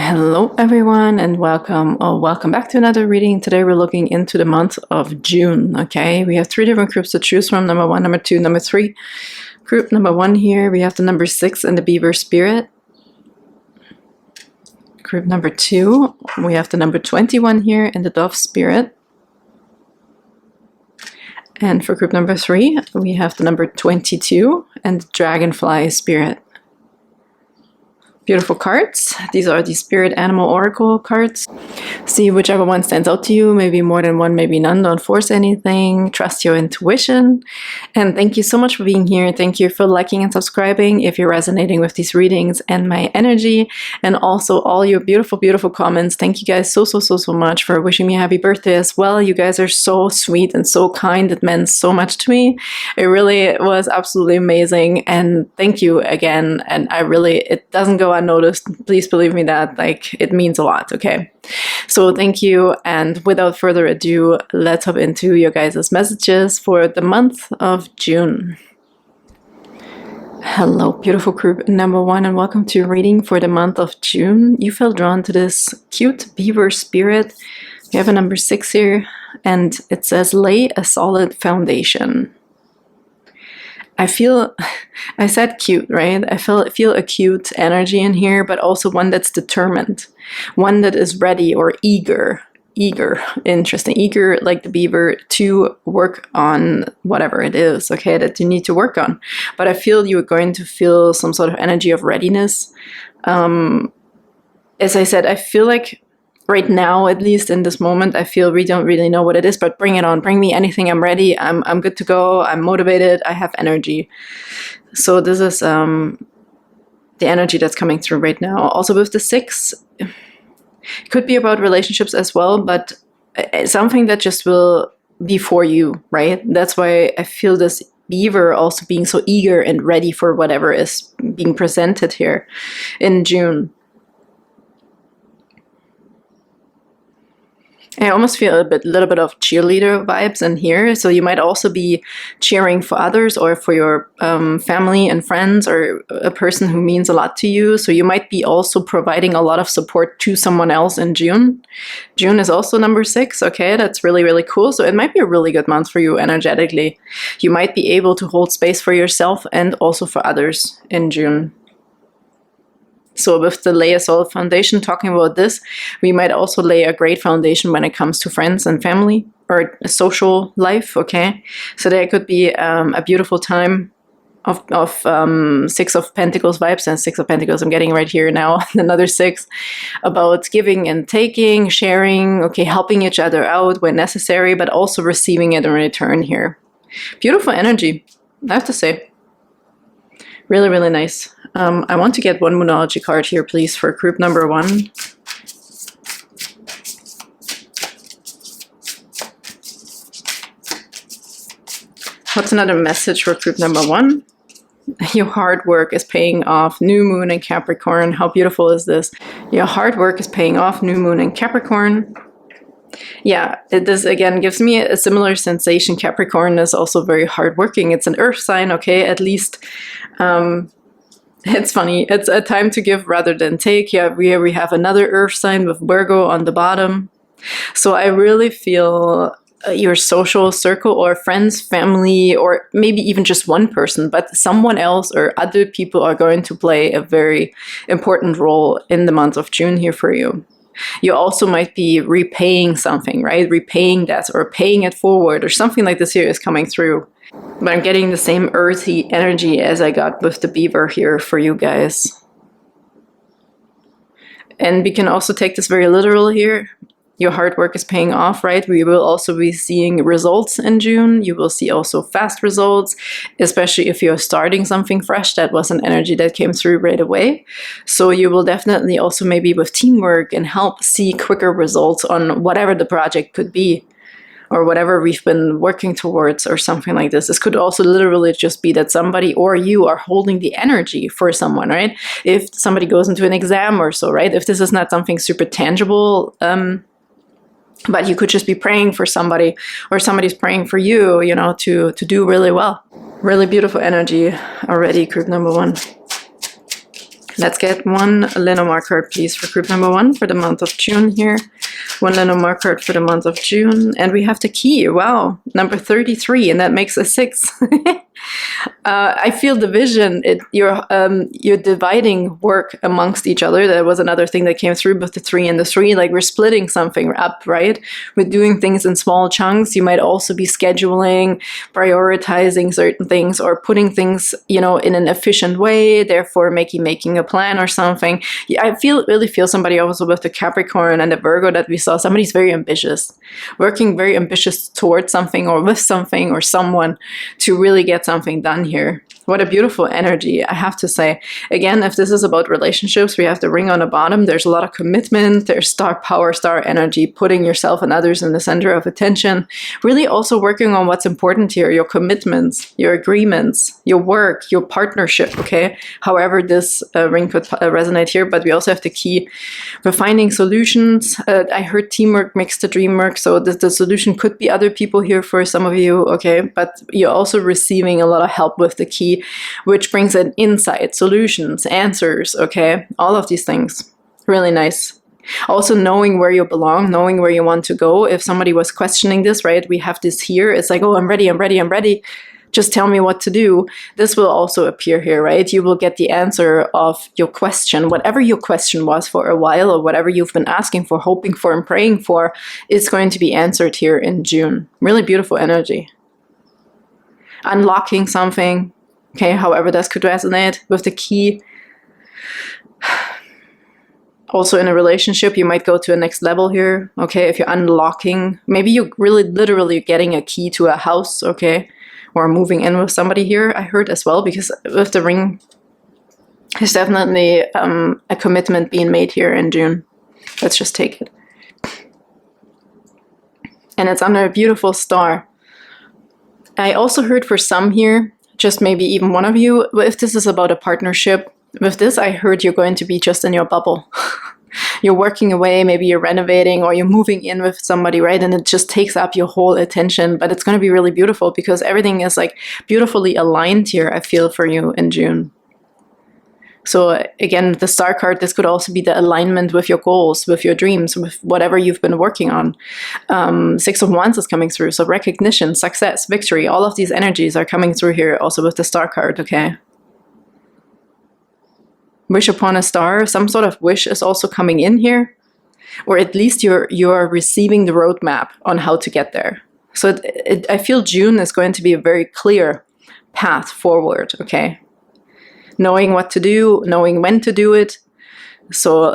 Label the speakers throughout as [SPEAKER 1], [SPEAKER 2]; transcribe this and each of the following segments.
[SPEAKER 1] Hello everyone and welcome back to another reading. Today we're looking into the month of June. Okay, we have 3 different groups to choose from: number 1, number 2, number 3. Group number 1 here, we have the number 6 and the Beaver spirit. Group number 2, we have the number 21 here and the Dove spirit. And for group number 3, we have the number 22 and the Dragonfly spirit. Beautiful cards. These are the Spirit Animal Oracle cards. See whichever one stands out to you. Maybe more than one, maybe none. Don't force anything. Trust your intuition. And thank you so much for being here. Thank you for liking and subscribing if you're resonating with these readings and my energy. And also all your beautiful, beautiful comments. Thank you guys so much for wishing me a happy birthday as well. You guys are so sweet and so kind. It meant so much to me. It really was absolutely amazing. And thank you again. And it doesn't go unnoticed. Please believe me that it means a lot. Okay, so thank you, and without further ado, let's hop into your guys' messages for the month of June. Hello beautiful group number 1 and welcome to your reading for the month of June. You felt drawn to this cute beaver spirit. We have a number 6 here and it says lay a solid foundation. I said cute, right? I feel a cute energy in here, but also one that's determined, one that is ready or eager, interesting, eager like the beaver to work on whatever it is, okay, that you need to work on. But I feel you're going to feel some sort of energy of readiness. As I said, I feel like right now, at least in this moment, I feel we don't really know what it is, but bring it on. Bring me anything. I'm ready. I'm good to go. I'm motivated. I have energy. So this is the energy that's coming through right now. Also with the 6, it could be about relationships as well, but something that just will be for you, right? That's why I feel this beaver also being so eager and ready for whatever is being presented here in June. I almost feel a little bit of cheerleader vibes in here. So you might also be cheering for others or for your family and friends or a person who means a lot to you. So you might be also providing a lot of support to someone else in June. June is also number 6. Okay, that's really, really cool. So it might be a really good month for you energetically. You might be able to hold space for yourself and also for others in June. So with the lay a solid foundation, talking about this, we might also lay a great foundation when it comes to friends and family or a social life, okay? So there could be a beautiful time of 6 of Pentacles vibes, and 6 of Pentacles I'm getting right here now, another 6, about giving and taking, sharing, okay, helping each other out when necessary, but also receiving it in return here. Beautiful energy, I have to say. Really, really nice. I want to get one Moonology card here, please, for group number 1. What's another message for group number 1? Your hard work is paying off. New moon in Capricorn. How beautiful is this? Your hard work is paying off. New moon in Capricorn. Yeah, this again gives me a similar sensation. Capricorn is also very hardworking. It's an earth sign, okay, at least. It's funny. It's a time to give rather than take. Yeah, we have another earth sign with Virgo on the bottom. So I really feel your social circle or friends, family, or maybe even just one person, but someone else or other people are going to play a very important role in the month of June here for you. You also might be repaying something, right? Repaying that or paying it forward or something like this here is coming through. But I'm getting the same earthy energy as I got with the beaver here for you guys. And we can also take this very literal here. Your hard work is paying off, right? We will also be seeing results in June. You will see also fast results, especially if you're starting something fresh. That was an energy that came through right away. So you will definitely also maybe with teamwork and help see quicker results on whatever the project could be or whatever we've been working towards or something like this. This could also literally just be that somebody or you are holding the energy for someone, right? If somebody goes into an exam or so, right? If this is not something super tangible, but you could just be praying for somebody or somebody's praying for you, you know, to do really well. Really beautiful energy already, group number 1. Let's get one Lenormand card, please, for group number 1 for the month of June here. One Lenormand card for the month of June. And we have the key. Wow. Number 33, and that makes a 6. I feel division. You're dividing work amongst each other. That was another thing that came through with the 3 and the 3. Like, we're splitting something up, right? We're doing things in small chunks. You might also be scheduling, prioritizing certain things, or putting things, you know, in an efficient way, therefore making a plan or something. Yeah, I really feel somebody also with the Capricorn and the Virgo that we saw. Somebody's very ambitious, working very ambitious towards something or with something or someone to really get something done here. What a beautiful energy, I have to say. Again, if this is about relationships, we have the ring on the bottom. There's a lot of commitment. There's star power, star energy, putting yourself and others in the center of attention. Really also working on what's important here, your commitments, your agreements, your work, your partnership, okay? However this ring could resonate here, but we also have the key for finding solutions. I heard teamwork makes the dream work, so the solution could be other people here for some of you, okay? But you're also receiving a lot of help with the key, which brings in insight, solutions, answers, okay? All of these things. Really nice. Also knowing where you belong, knowing where you want to go. If somebody was questioning this, right? We have this here. It's like, oh, I'm ready, I'm ready, I'm ready. Just tell me what to do. This will also appear here, right? You will get the answer of your question. Whatever your question was for a while, or whatever you've been asking for, hoping for, and praying for, is going to be answered here in June. Really beautiful energy. Unlocking something. Okay, however this could resonate with the key. Also in a relationship, you might go to a next level here. Okay, if you're unlocking, maybe you're really literally getting a key to a house, okay? Or moving in with somebody here, I heard as well, because with the ring, there's definitely a commitment being made here in June. Let's just take it. And it's under a beautiful star. I also heard for some here, just maybe even one of you, if this is about a partnership, with this I heard you're going to be just in your bubble. You're working away, maybe you're renovating, or you're moving in with somebody, right? And it just takes up your whole attention, but it's going to be really beautiful because everything is like beautifully aligned here, I feel, for you in June. So again, the star card, this could also be the alignment with your goals, with your dreams, with whatever you've been working on. 6 of Wands is coming through. So recognition, success, victory, all of these energies are coming through here also with the star card, okay? Wish upon a star, some sort of wish is also coming in here. Or at least you're receiving the roadmap on how to get there. So I feel June is going to be a very clear path forward, okay? Knowing what to do, knowing when to do it. So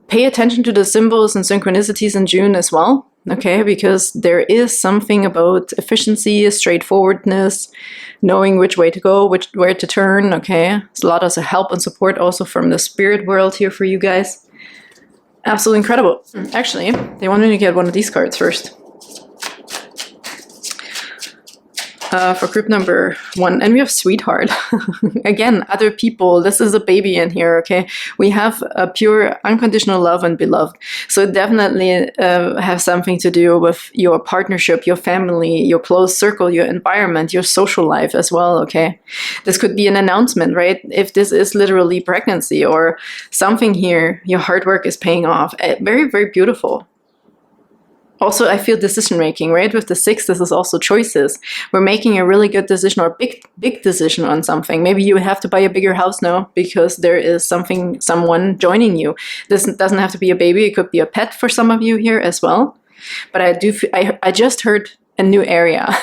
[SPEAKER 1] pay attention to the symbols and synchronicities in June as well, okay? Because there is something about efficiency, straightforwardness, knowing which way to go, where to turn, okay? There's a lot of help and support also from the spirit world here for you guys. Absolutely incredible. Actually, they wanted to get one of these cards first. For group number 1, and we have Sweetheart. Again, other people. This is a baby in here, okay? We have a pure unconditional love and beloved. So it definitely has something to do with your partnership, your family, your close circle, your environment, your social life as well, okay? This could be an announcement, right? If this is literally pregnancy or something here, your hard work is paying off. Very, very beautiful. Also, I feel decision-making, right? With the 6, this is also choices. We're making a really good decision or big decision on something. Maybe you have to buy a bigger house now because there is someone joining you. This doesn't have to be a baby. It could be a pet for some of you here as well. But I just heard a new area.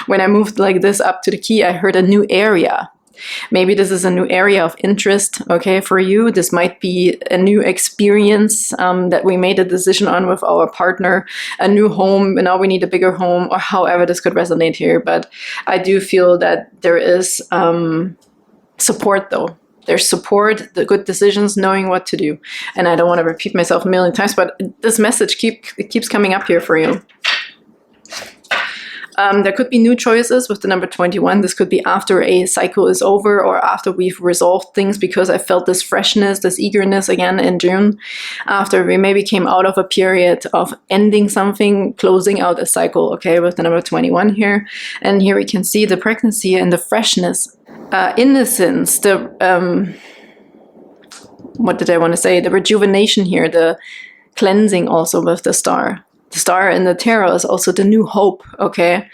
[SPEAKER 1] When I moved like this up to the key, I heard a new area. Maybe this is a new area of interest, okay, for you. This might be a new experience that we made a decision on with our partner, a new home, and now we need a bigger home, or however this could resonate here. But I do feel that there is support, though. There's support, the good decisions, knowing what to do. And I don't want to repeat myself a million times, but this message keeps coming up here for you. There could be new choices with the number 21. This could be after a cycle is over or after we've resolved things, because I felt this freshness, this eagerness again in June. After we maybe came out of a period of ending something, closing out a cycle, okay, with the number 21 here. And here we can see the pregnancy and the freshness, innocence, what did I want to say? The rejuvenation here, the cleansing also with the star. The star in the tarot is also the new hope, okay?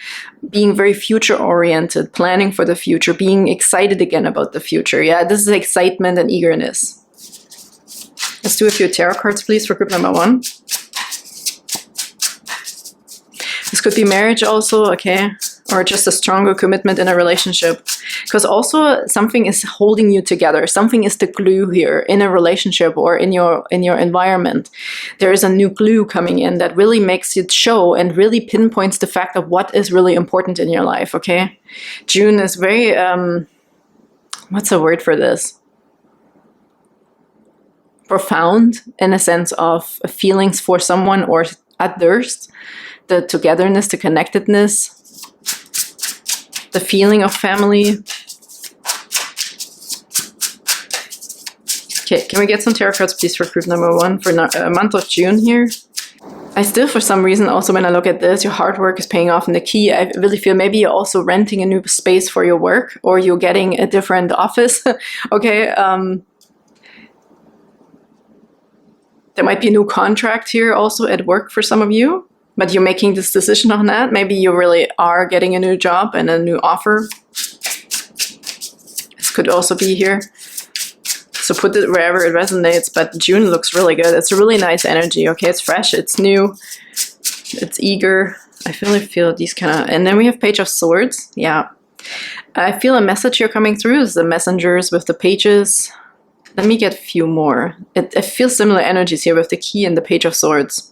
[SPEAKER 1] Being very future-oriented, planning for the future, being excited again about the future. Yeah, this is excitement and eagerness. Let's do a few tarot cards, please, for group number 1. This could be marriage also, okay? Or just a stronger commitment in a relationship. Because also something is holding you together. Something is the glue here in a relationship or in your environment. There is a new glue coming in that really makes it show and really pinpoints the fact of what is really important in your life, okay? June is very, what's the word for this? Profound in a sense of feelings for someone or others. The togetherness, the connectedness, the feeling of family. Okay, can we get some tarot cards, please, for group number 1 for a month of June here? I still, for some reason, also when I look at this, your hard work is paying off in the key. I really feel maybe you're also renting a new space for your work, or you're getting a different office. Okay, there might be a new contract here also at work for some of you. But you're making this decision on that. Maybe you really are getting a new job and a new offer. This could also be here. So put it wherever it resonates. But June looks really good. It's a really nice energy. Okay, it's fresh, it's new, it's eager. I feel these kind of... And then we have Page of Swords. Yeah. I feel a message here coming through. It's the messengers with the pages. Let me get a few more. It feels similar energies here with the key and the Page of Swords.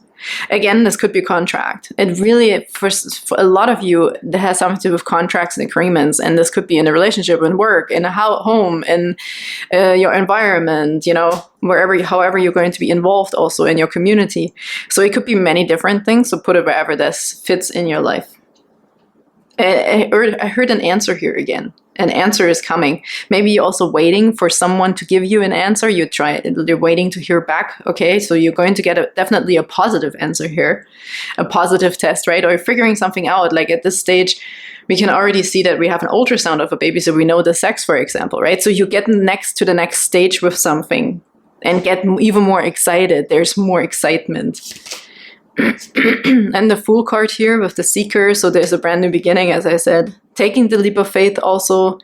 [SPEAKER 1] Again, this could be a contract. It really, for a lot of you, that has something to do with contracts and agreements. And this could be in a relationship, in work, in a home, in your environment, you know, however you're going to be involved also in your community. So it could be many different things. So put it wherever this fits in your life. I heard an answer here again. An answer is coming. Maybe you're also waiting for someone to give you an answer. You're waiting to hear back. Okay, so you're going to get definitely a positive answer here, a positive test, right? Or you're figuring something out. Like at this stage, we can already see that we have an ultrasound of a baby, so we know the sex, for example, right? So you get next to the next stage with something and get even more excited. There's more excitement. And the Fool card here with the Seeker, so there's a brand new beginning, as I said. Taking the leap of faith also,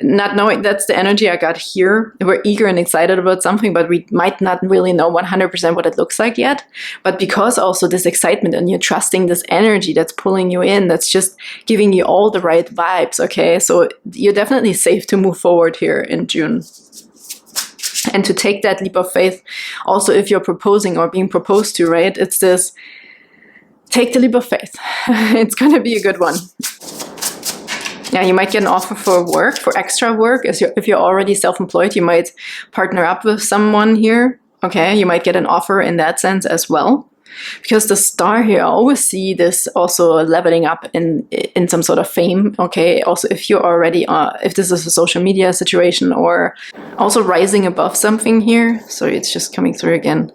[SPEAKER 1] not knowing, that's the energy I got here. We're eager and excited about something, but we might not really know 100% what it looks like yet. But because also this excitement and you're trusting this energy that's pulling you in, that's just giving you all the right vibes, okay? So you're definitely safe to move forward here in June. And to take that leap of faith, also if you're proposing or being proposed to, right? It's this, take the leap of faith. It's going to be a good one. Yeah, you might get an offer for work, for extra work. If you're already self-employed, you might partner up with someone here. Okay, you might get an offer in that sense as well. Because the star here, I always see this also leveling up in some sort of fame. Okay, also if you're already, if this is a social media situation, or also rising above something here. So it's just coming through again.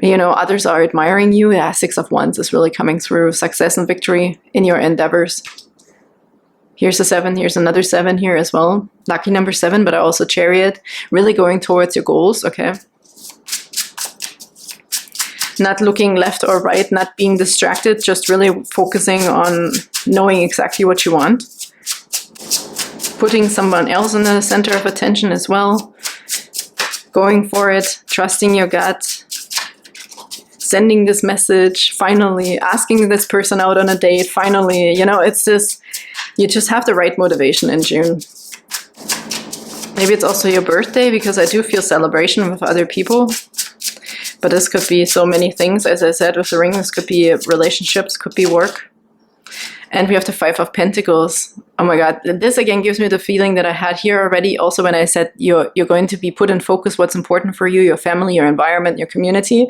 [SPEAKER 1] You know, others are admiring you. Yeah, 6 of Wands is really coming through. Success and victory in your endeavors. Here's a 7, here's another 7 here as well. Lucky number 7, but also Chariot. Really going towards your goals, okay? Not looking left or right, not being distracted, just really focusing on knowing exactly what you want. Putting someone else in the center of attention as well. Going for it, trusting your gut. Sending this message, finally, asking this person out on a date, finally, you know, it's this, you just have the right motivation in June. Maybe it's also your birthday, because I do feel celebration with other people. But this could be so many things, as I said, with the ring. This could be relationships, could be work. And we have the 5 of Pentacles. Oh my God, this again gives me the feeling that I had here already. Also when I said you're going to be put in focus what's important for you, your family, your environment, your community.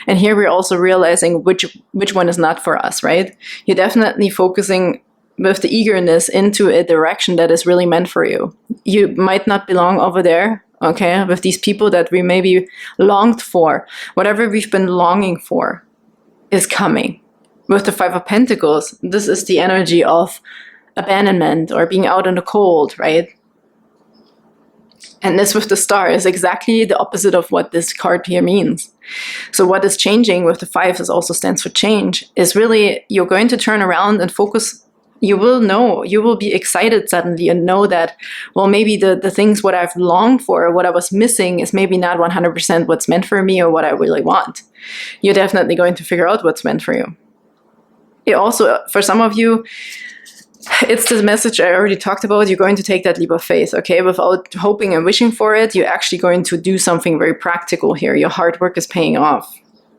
[SPEAKER 1] And here we're also realizing which one is not for us, right? You're definitely focusing with the eagerness into a direction that is really meant for you. You might not belong over there, okay, with these people that we maybe longed for. Whatever we've been longing for is coming. With the 5 of Pentacles, this is the energy of abandonment or being out in the cold, right? And this with the star is exactly the opposite of what this card here means. So what is changing with the 5 is also stands for change, is really you're going to turn around and focus. You will know, you will be excited suddenly and know that, well, maybe the things what I've longed for, what I was missing is maybe not 100% what's meant for me or what I really want. You're definitely going to figure out what's meant for you. It also, for some of you, it's the message I already talked about. You're going to take that leap of faith, okay? Without hoping and wishing for it, you're actually going to do something very practical here. Your hard work is paying off.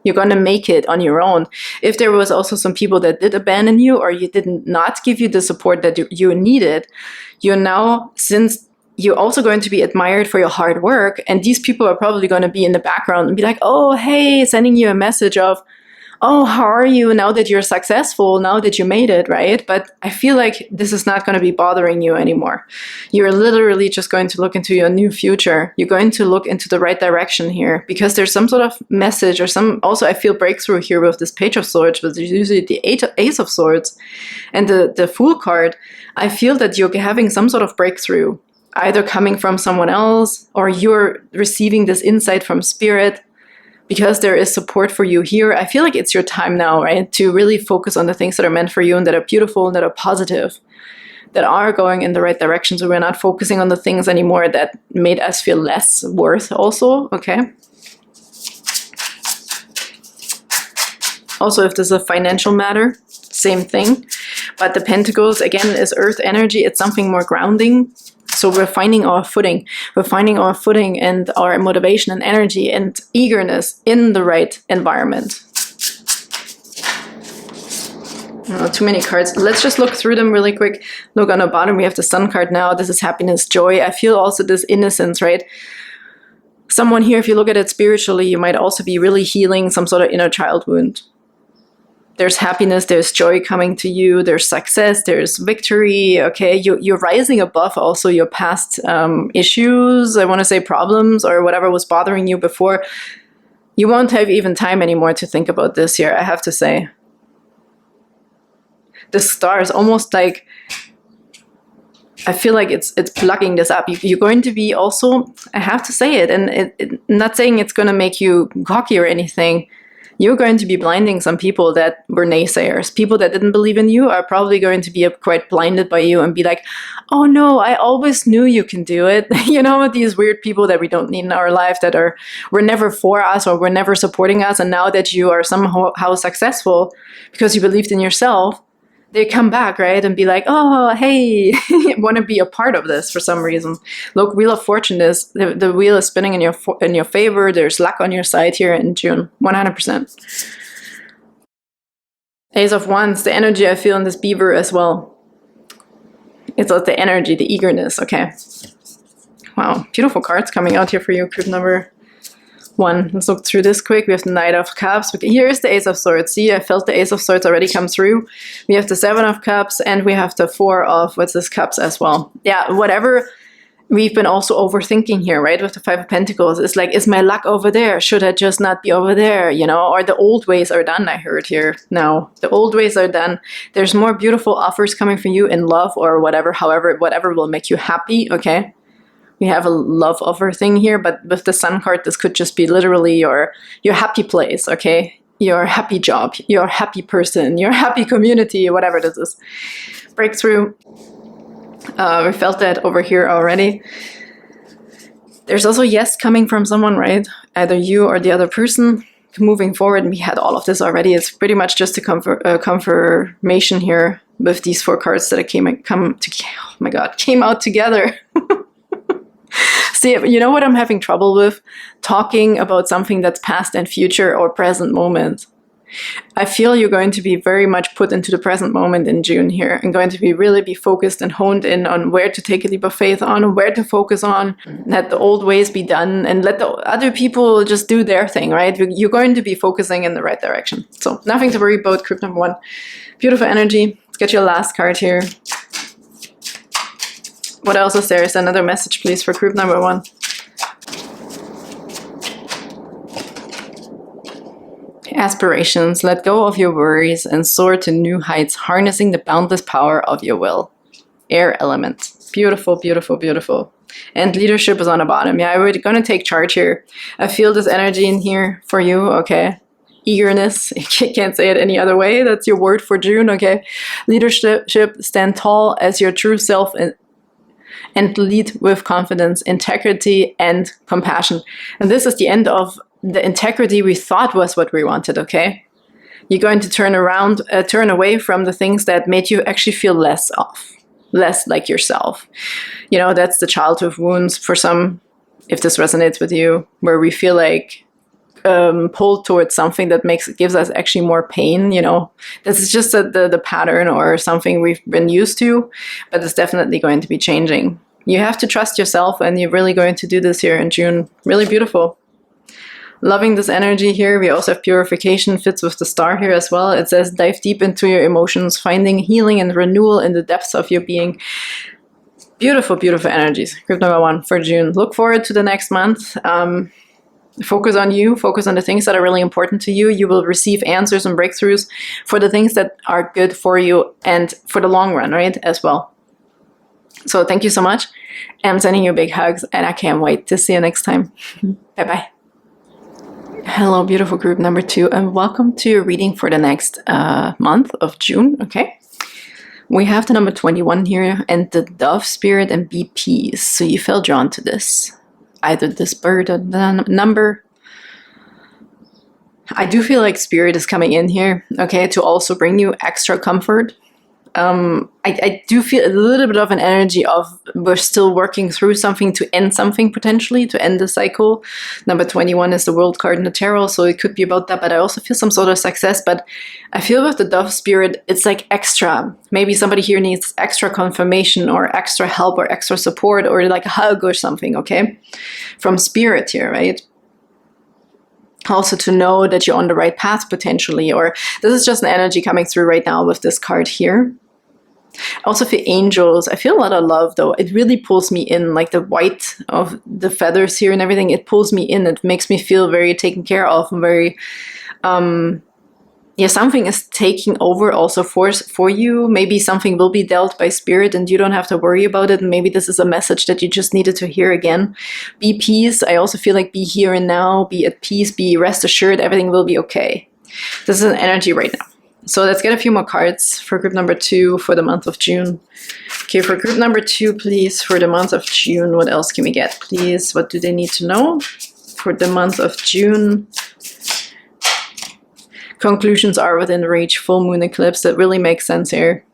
[SPEAKER 1] You're going to make it on your own. If there was also some people that did abandon you or you did not give you the support that you needed, you're now, since you're also going to be admired for your hard work, and these people are probably going to be in the background and be like, oh, hey, sending you a message of, oh, how are you now that you're successful, now that you made it, right? But I feel like this is not going to be bothering you anymore. You're literally just going to look into your new future. You're going to look into the right direction here because there's some sort of message or some, also I feel breakthrough here with this Page of Swords, but there's usually the Ace of Swords and the Fool card. I feel that you're having some sort of breakthrough, either coming from someone else or you're receiving this insight from spirit. Because there is support for you here, I feel like it's your time now, right? To really focus on the things that are meant for you and that are beautiful and that are positive, that are going in the right direction. So we're not focusing on the things anymore that made us feel less worth also, okay? Also, if this is a financial matter, same thing. But the Pentacles, again, is earth energy. It's something more grounding. So we're finding our footing. We're finding our footing and our motivation and energy and eagerness in the right environment. Oh, too many cards. Let's just look through them really quick. Look on the bottom, we have the Sun card now. This is happiness, joy. I feel also this innocence, right? Someone here, if you look at it spiritually, you might also be really healing some sort of inner child wound. There's happiness, there's joy coming to you, there's success, there's victory, okay? You're rising above also your past issues, I want to say problems, or whatever was bothering you before. You won't have even time anymore to think about this here, I have to say. The star is almost like, I feel like it's plugging this up. You're going to be also, I have to say it, and I'm not saying it's going to make you cocky or anything. You're going to be blinding some people that were naysayers. People that didn't believe in you are probably going to be quite blinded by you and be like, oh no, I always knew you can do it. You know, these weird people that we don't need in our life that were never for us or were never supporting us. And now that you are somehow successful because you believed in yourself, they come back, right, and be like, oh, hey, want to be a part of this for some reason. Look, Wheel of Fortune is, the wheel is spinning in your favor. There's luck on your side here in June, 100%. Ace of Wands, the energy I feel in this Beaver as well. It's like the energy, the eagerness, okay. Wow, beautiful cards coming out here for you, group number 1. Let's look through this quick. We have the Knight of Cups. Here is the Ace of Swords. See, I felt the Ace of Swords already come through. We have the 7 of Cups, and we have the 4 of, what's this, Cups as well. Yeah, whatever we've been also overthinking here, right? With the 5 of Pentacles. It's like, is my luck over there? Should I just not be over there? You know, or the old ways are done, I heard here. No, the old ways are done. There's more beautiful offers coming for you in love or whatever, however, whatever will make you happy, okay? We have a love offer thing here, but with the Sun card, this could just be literally your happy place, okay? Your happy job, your happy person, your happy community, whatever this is. Breakthrough. We felt that over here already. There's also yes coming from someone, right? Either you or the other person. Moving forward, and we had all of this already. It's pretty much just a confirmation here with these 4 cards that came out together. See, you know what I'm having trouble with? Talking about something that's past and future or present moment. I feel you're going to be very much put into the present moment in June here and going to really be focused and honed in on where to take a leap of faith on, where to focus on, let the old ways be done and let the other people just do their thing, right? You're going to be focusing in the right direction. So nothing to worry about, group number 1. Beautiful energy. Let's get your last card here. What else is there? Is another message, please, for group number 1? Aspirations. Let go of your worries and soar to new heights, harnessing the boundless power of your will. Air element. Beautiful, beautiful, beautiful. And leadership is on the bottom. Yeah, we're going to take charge here. I feel this energy in here for you, okay? Eagerness, can't say it any other way. That's your word for June, okay? Leadership, stand tall as your true self and lead with confidence, integrity, and compassion. And this is the end of the integrity we thought was what we wanted, okay? You're going to turn away from the things that made you actually feel less off, less like yourself. You know, that's the childhood wounds for some, if this resonates with you, where we feel like pulled towards something that gives us actually more pain. You know, this is just the pattern or something we've been used to, but it's definitely going to be changing. You have to trust yourself, and you're really going to do this here in June. Really beautiful. Loving this energy here. We also have purification, fits with the star here as well. It says dive deep into your emotions, finding healing and renewal in the depths of your being. Beautiful, beautiful energies. Group number 1 for June. Look forward to the next month. Focus on you. Focus on the things that are really important to you. You will receive answers and breakthroughs for the things that are good for you and for the long run, right, as well. So thank you so much. I'm sending you big hugs, and I can't wait to see you next time. Bye-bye. Hello, beautiful group number 2, and welcome to your reading for the next month of June, okay? We have the number 21 here, and the Dove Spirit, and be peace. So you feel drawn to this, either this bird or the number. I do feel like Spirit is coming in here, okay, to also bring you extra comfort. I do feel a little bit of an energy of we're still working through something to end something, potentially, to end the cycle. Number 21 is the World card in the Tarot, so it could be about that, but I also feel some sort of success. But I feel with the Dove Spirit, it's like extra. Maybe somebody here needs extra confirmation or extra help or extra support or like a hug or something, okay? From Spirit here, right? Also to know that you're on the right path potentially, or this is just an energy coming through right now with this card here. Also for angels, I feel a lot of love though. It really pulls me in, like the white of the feathers here and everything. It pulls me in. It makes me feel very taken care of and very, yeah, something is taking over also for you. Maybe something will be dealt by Spirit and you don't have to worry about it. And maybe this is a message that you just needed to hear again. Be peace. I also feel like be here and now, be at peace, be rest assured, everything will be okay. This is an energy right now. So let's get a few more cards for group number 2 for the month of June. Okay, for group number 2, please, for the month of June, what else can we get, please? What do they need to know for the month of June? Conclusions are within reach, full moon eclipse. That really makes sense here.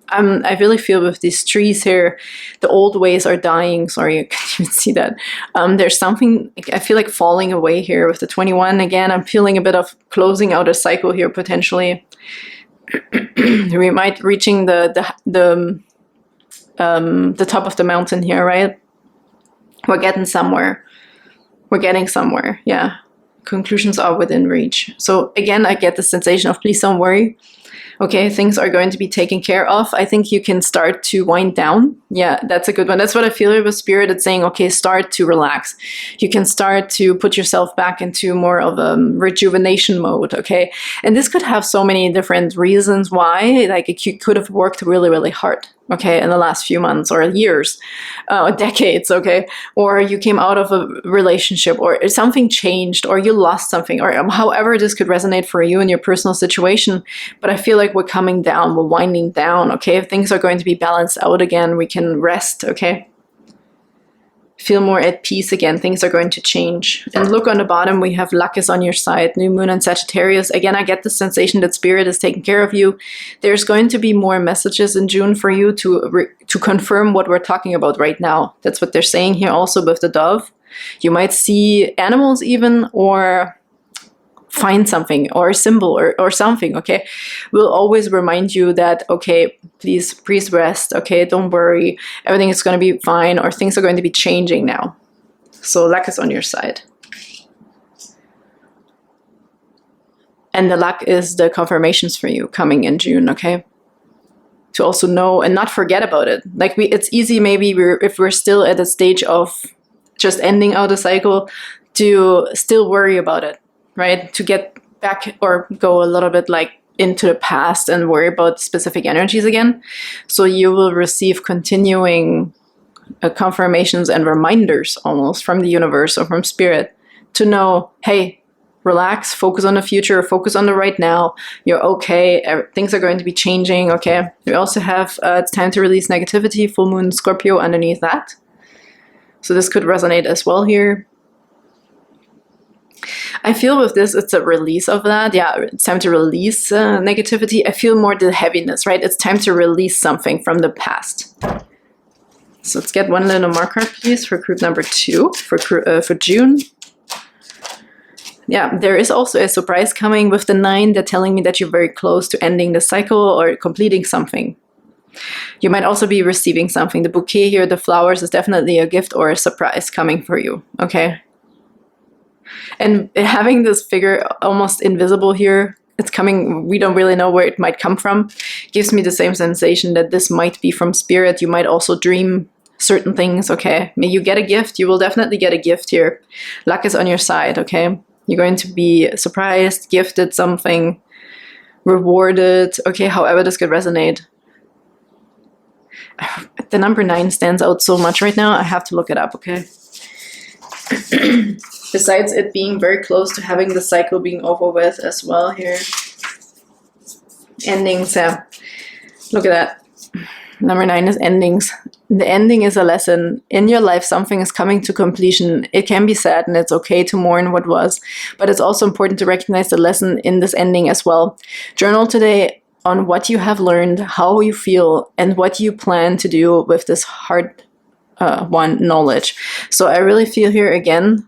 [SPEAKER 1] I really feel with these trees here, the old ways are dying. Sorry, you can't even see that. There's something, I feel like falling away here with the 21. Again, I'm feeling a bit of closing out a cycle here potentially. We might reaching the top of the mountain here, right? We're getting somewhere. We're getting somewhere, yeah. Conclusions are within reach. So again, I get the sensation of please don't worry. Okay, things are going to be taken care of. I think you can start to wind down. Yeah, that's a good one. That's what I feel with Spirit. It's saying, okay, start to relax. You can start to put yourself back into more of a rejuvenation mode, okay? And this could have so many different reasons why. Like you could have worked really, really hard, okay, in the last few months or years, decades, okay? Or you came out of a relationship or something changed or you lost something or however this could resonate for you in your personal situation. But I feel like we're coming down, we're winding down, okay? If things are going to be balanced out again, we can rest, okay? Feel more at peace again. Things are going to change. And look on the bottom, we have luck is on your side, new moon and Sagittarius. Again, I get the sensation that Spirit is taking care of you. There's going to be more messages in June for you to confirm what we're talking about right now. That's what they're saying here also with the dove. You might see animals even, or find something or a symbol or something, okay? We'll always remind you that, okay, please rest, okay? Don't worry. Everything is going to be fine or things are going to be changing now. So luck is on your side. And the luck is the confirmations for you coming in June, okay? To also know and not forget about it. Like it's easy maybe if we're still at a stage of just ending out a cycle to still worry about it. Right? To get back or go a little bit like into the past and worry about specific energies again. So you will receive continuing confirmations and reminders almost from the universe or from spirit to know, hey, relax, focus on the future, focus on the right now. You're okay. Things are going to be changing. Okay. We also have it's time to release negativity, full moon Scorpio underneath that. So this could resonate as well here. I feel with this, it's a release of that. Yeah, it's time to release negativity. I feel more the heaviness, right? It's time to release something from the past. So let's get one Lenormand card, please, for group number 2 for June. Yeah, there is also a surprise coming with the 9. They're telling me that you're very close to ending the cycle or completing something. You might also be receiving something. The bouquet here, the flowers, is definitely a gift or a surprise coming for you, okay? And having this figure almost invisible here, it's coming, we don't really know where it might come from, gives me the same sensation that this might be from spirit. You might also dream certain things, okay? May you get a gift. You will definitely get a gift here. Luck is on your side, okay? You're going to be surprised, gifted something, rewarded, okay? However this could resonate. The number 9 stands out so much right now. I have to look it up, okay? Besides it being very close to having the cycle being over with as well here. Endings, yeah. Look at that. Number 9 is endings. The ending is a lesson. In your life, something is coming to completion. It can be sad and it's okay to mourn what was, but it's also important to recognize the lesson in this ending as well. Journal today on what you have learned, how you feel, and what you plan to do with this hard won knowledge. So I really feel here again,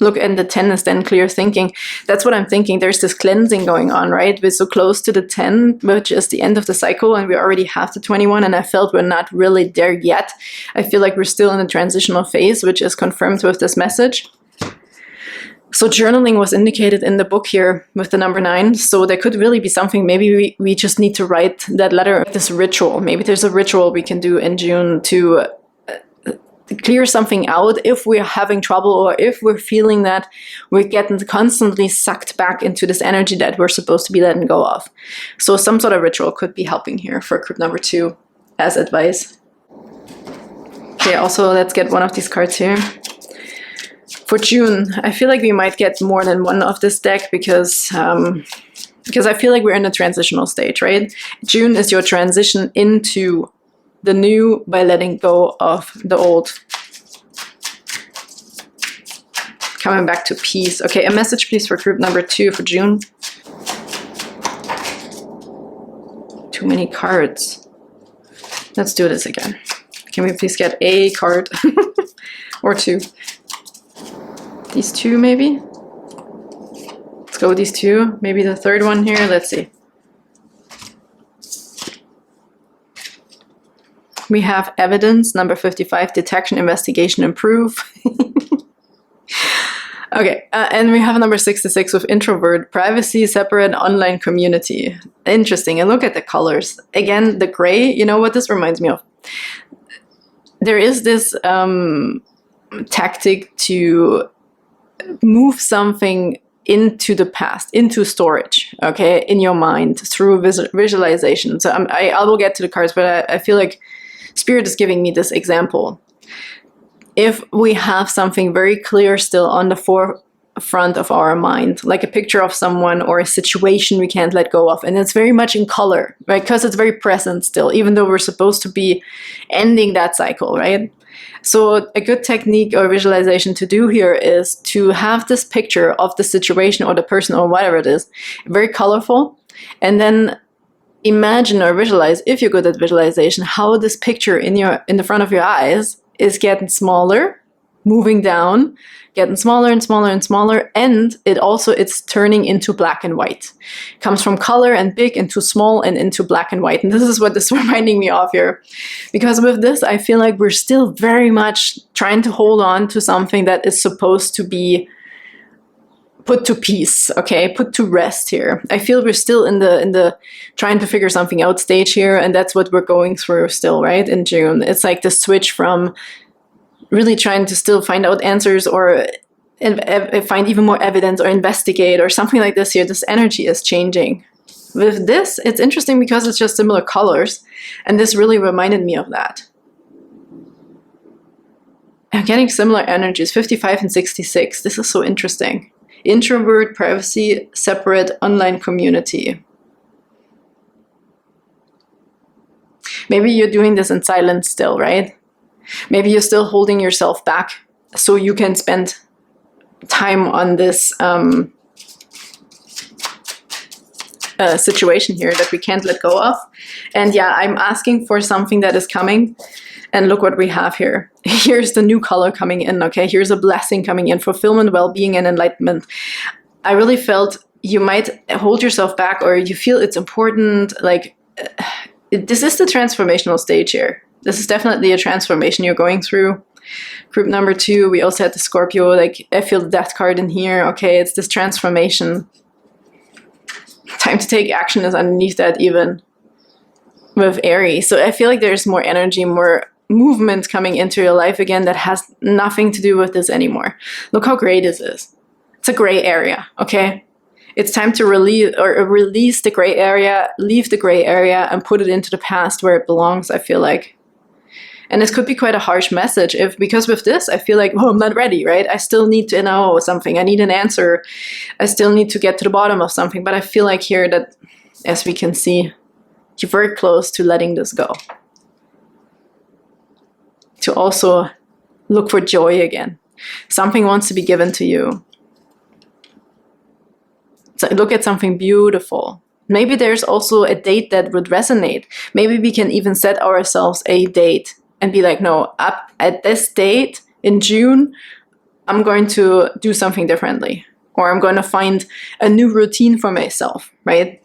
[SPEAKER 1] look, and the 10 is then clear thinking. That's what I'm thinking. There's this cleansing going on, right? We're so close to the 10, which is the end of the cycle, and we already have the 21, and I felt we're not really there yet. I feel like we're still in a transitional phase, which is confirmed with this message. So journaling was indicated in the book here with the number 9. So there could really be something. Maybe we just need to write that letter, this ritual. Maybe there's a ritual we can do in June to clear something out if we're having trouble or if we're feeling that we're getting constantly sucked back into this energy that we're supposed to be letting go of. So some sort of ritual could be helping here for group number 2 as advice. Okay, also let's get one of these cards here. For June, I feel like we might get more than one of this deck because I feel like we're in a transitional stage, right? June is your transition into the new by letting go of the old. Coming back to peace. Okay, a message please for group number 2 for June. Too many cards. Let's do this again. Can we please get a card or 2? These 2 maybe? Let's go with these 2. Maybe the third one here. Let's see. We have evidence, number 55, detection, investigation, and proof. Okay, and we have number 66 with introvert, privacy, separate, online community. Interesting, and look at the colors. Again, the gray, you know what this reminds me of? There is this tactic to move something into the past, into storage, okay, in your mind through visualization. So I will get to the cards, but I feel like Spirit is giving me this example. If we have something very clear still on the forefront of our mind, like a picture of someone or a situation we can't let go of, and it's very much in color, right? Because it's very present still, even though we're supposed to be ending that cycle, right? So a good technique or visualization to do here is to have this picture of the situation or the person or whatever it is, very colorful, and then imagine or visualize, if you're good at visualization, how this picture in the front of your eyes is getting smaller, moving down, getting smaller and smaller and smaller, and it's turning into black and white. It comes from color and big into small and into black and white. And this is what this is reminding me of here. Because with this, I feel like we're still very much trying to hold on to something that is supposed to be put to peace, okay, put to rest here. I feel we're still in the trying to figure something out stage here, and that's what we're going through still, right, in June. It's like the switch from really trying to still find out answers or find even more evidence or investigate or something like this here. This energy is changing. With this, it's interesting because it's just similar colors, and this really reminded me of that. I'm getting similar energies, 55 and 66. This is so interesting. Introvert, privacy, separate, online community. Maybe you're doing this in silence still, right? Maybe you're still holding yourself back so you can spend time on this situation here that we can't let go of. And yeah, I'm asking for something that is coming. And look what we have here. Here's the new color coming in, okay? Here's a blessing coming in, fulfillment, well-being, and enlightenment. I really felt you might hold yourself back, or you feel it's important. Like, this is the transformational stage here. This is definitely a transformation you're going through. Group number 2, we also had the Scorpio. Like, I feel the Death card in here. Okay, it's this transformation. Time to take action is underneath that even with Aries. So I feel like there's more energy, more movement coming into your life again that has nothing to do with this anymore. Look how gray this is. It's a gray area, okay? It's time to release the gray area, leave the gray area, and put it into the past where it belongs, I feel like. And this could be quite a harsh message because with this, I feel like, oh, I'm not ready, right? I still need to know something. I need an answer. I still need to get to the bottom of something. But I feel like here that, as we can see, you're very close to letting this go. To also look for joy again. Something wants to be given to you. So look at something beautiful. Maybe there's also a date that would resonate. Maybe we can even set ourselves a date and be like, no, up at this date in June, I'm going to do something differently. Or I'm going to find a new routine for myself, right?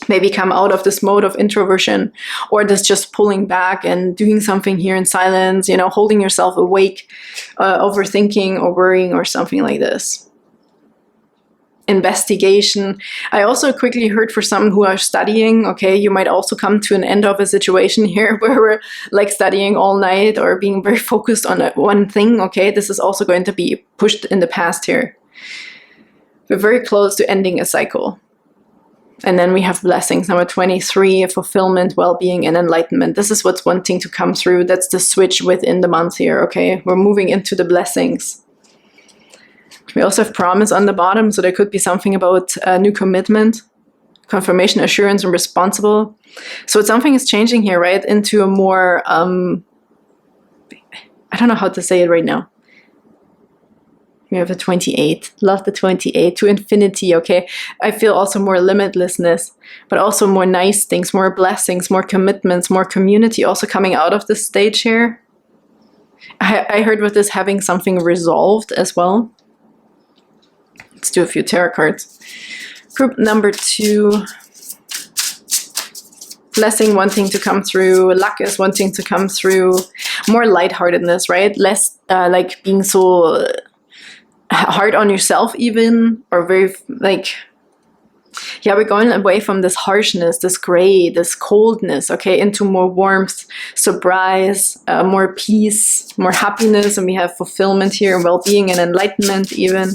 [SPEAKER 1] Maybe come out of this mode of introversion, or this just pulling back and doing something here in silence, you know, holding yourself awake, overthinking or worrying or something like this. Investigation. I also quickly heard for some who are studying, okay, you might also come to an end of a situation here where we're like studying all night or being very focused on one thing, okay? This is also going to be pushed in the past here. We're very close to ending a cycle. And then we have blessings, number 23, fulfillment, well-being, and enlightenment. This is what's wanting to come through. That's the switch within the month here, okay? We're moving into the blessings. We also have promise on the bottom, so there could be something about a new commitment, confirmation, assurance, and responsible. So something is changing here, right? Into a more, I don't know how to say it right now. We have a 28. Love the 28. To infinity, okay? I feel also more limitlessness, but also more nice things, more blessings, more commitments, more community also coming out of this stage here. I heard with this having something resolved as well. Let's do a few tarot cards. Group number 2. Blessing wanting to come through. Luck is wanting to come through. More lightheartedness, right? Less like being so hard on yourself even, or very like, yeah, we're going away from this harshness, this gray, this coldness, okay, into more warmth, surprise, more peace, more happiness, and we have fulfillment here, well-being and enlightenment even.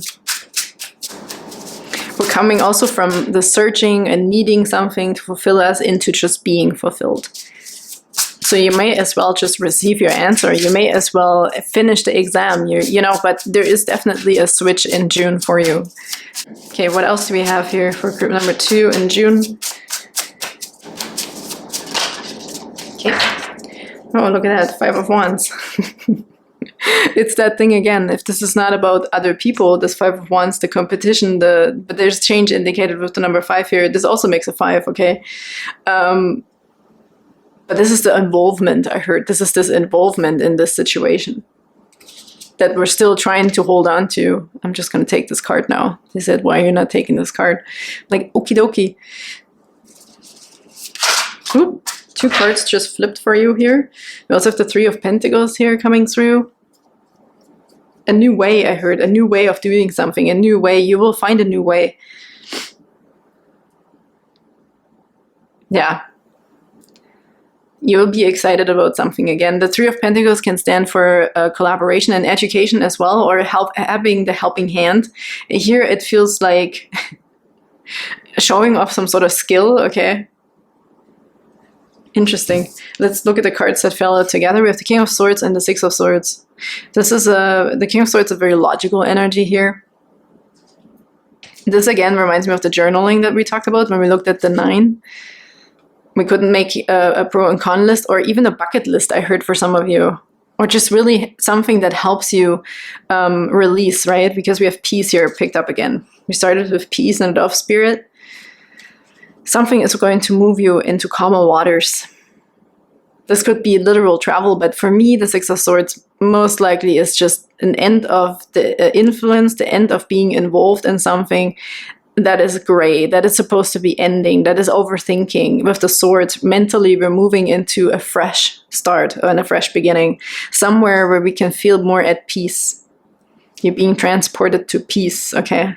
[SPEAKER 1] We're coming also from the searching and needing something to fulfill us into just being fulfilled. So you may as well just receive your answer. You may as well finish the exam, you know, but there is definitely a switch in June for you. Okay, what else do we have here for group number 2 in June? Okay. Oh, look at that, 5 of Wands. It's that thing again. If this is not about other people, this 5 of Wands, the competition, but there's change indicated with the number 5 here. This also makes a 5, okay? But this is the involvement, I heard. This is this involvement in this situation that we're still trying to hold on to. I'm just going to take this card now. They said, why are you not taking this card? Like, okie dokie. Oop, 2 cards just flipped for you here. We also have the 3 of Pentacles here coming through. A new way, I heard. A new way of doing something. A new way. You will find a new way. Yeah. You will be excited about something again. The 3 of Pentacles can stand for collaboration and education as well, or having the helping hand. Here it feels like showing off some sort of skill, okay? Interesting. Let's look at the cards that fell out together. We have the King of Swords and the 6 of Swords. This is the King of Swords, a very logical energy here. This again reminds me of the journaling that we talked about when we looked at the 9. We couldn't make a pro and con list, or even a bucket list, I heard, for some of you. Or just really something that helps you release, right? Because we have peace here picked up again. We started with peace and dove spirit. Something is going to move you into calmer waters. This could be literal travel, but for me, the 6 of Swords most likely is just an end of the influence, the end of being involved in something that is gray, that is supposed to be ending, that is overthinking. With the Swords, mentally we're moving into a fresh start and a fresh beginning, somewhere where we can feel more at peace. You're being transported to peace, okay?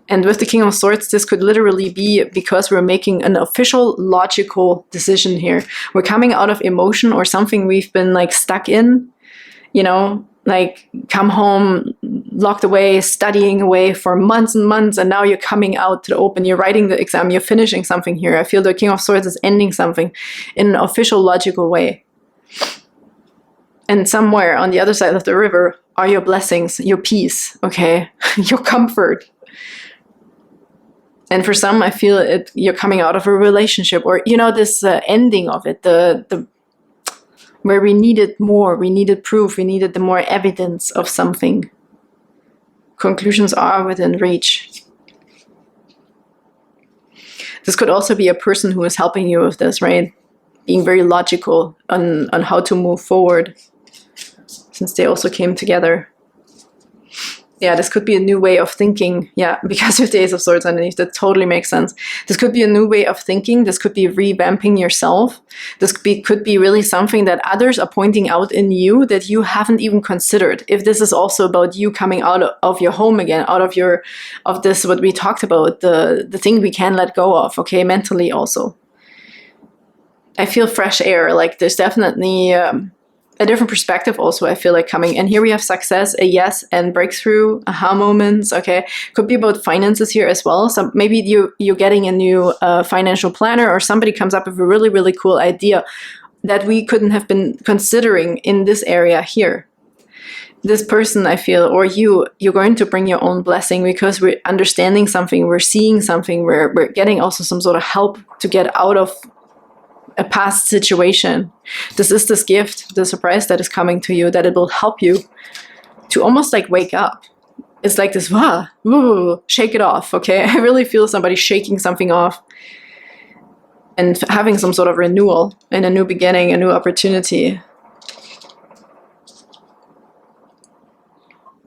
[SPEAKER 1] And with the King of Swords, this could literally be because we're making an official, logical decision here. We're coming out of emotion or something we've been like stuck in, you know, like come home, locked away, studying away for months and months, and now you're coming out to the open, you're writing the exam, you're finishing something here. I feel the King of Swords is ending something in an official, logical way. And somewhere on the other side of the river are your blessings, your peace, okay, your comfort. And for some, I feel it. You're coming out of a relationship, or you know, this ending of it. The where we needed more, we needed proof, we needed the more evidence of something. Conclusions are within reach. This could also be a person who is helping you with this, right? Being very logical on how to move forward, since they also came together. Yeah, this could be a new way of thinking. Yeah, because of the Ace of Swords underneath, that totally makes sense. This could be a new way of thinking. This could be revamping yourself. This could be really something that others are pointing out in you that you haven't even considered. If this is also about you coming out of your home again, out of this, what we talked about, the thing we can let go of, okay, mentally also. I feel fresh air, like there's definitely a different perspective also, I feel like, coming. And here we have success, a yes, and breakthrough, aha moments, okay? Could be about finances here as well. So maybe you're getting a new financial planner, or somebody comes up with a really, really cool idea that we couldn't have been considering in this area here. This person, I feel, or you're going to bring your own blessing because we're understanding something, we're seeing something, we're getting also some sort of help to get out of a past situation. This is this gift, the surprise that is coming to you, that it will help you to almost like wake up. It's like this, shake it off, okay? I really feel somebody shaking something off and having some sort of renewal and a new beginning, a new opportunity.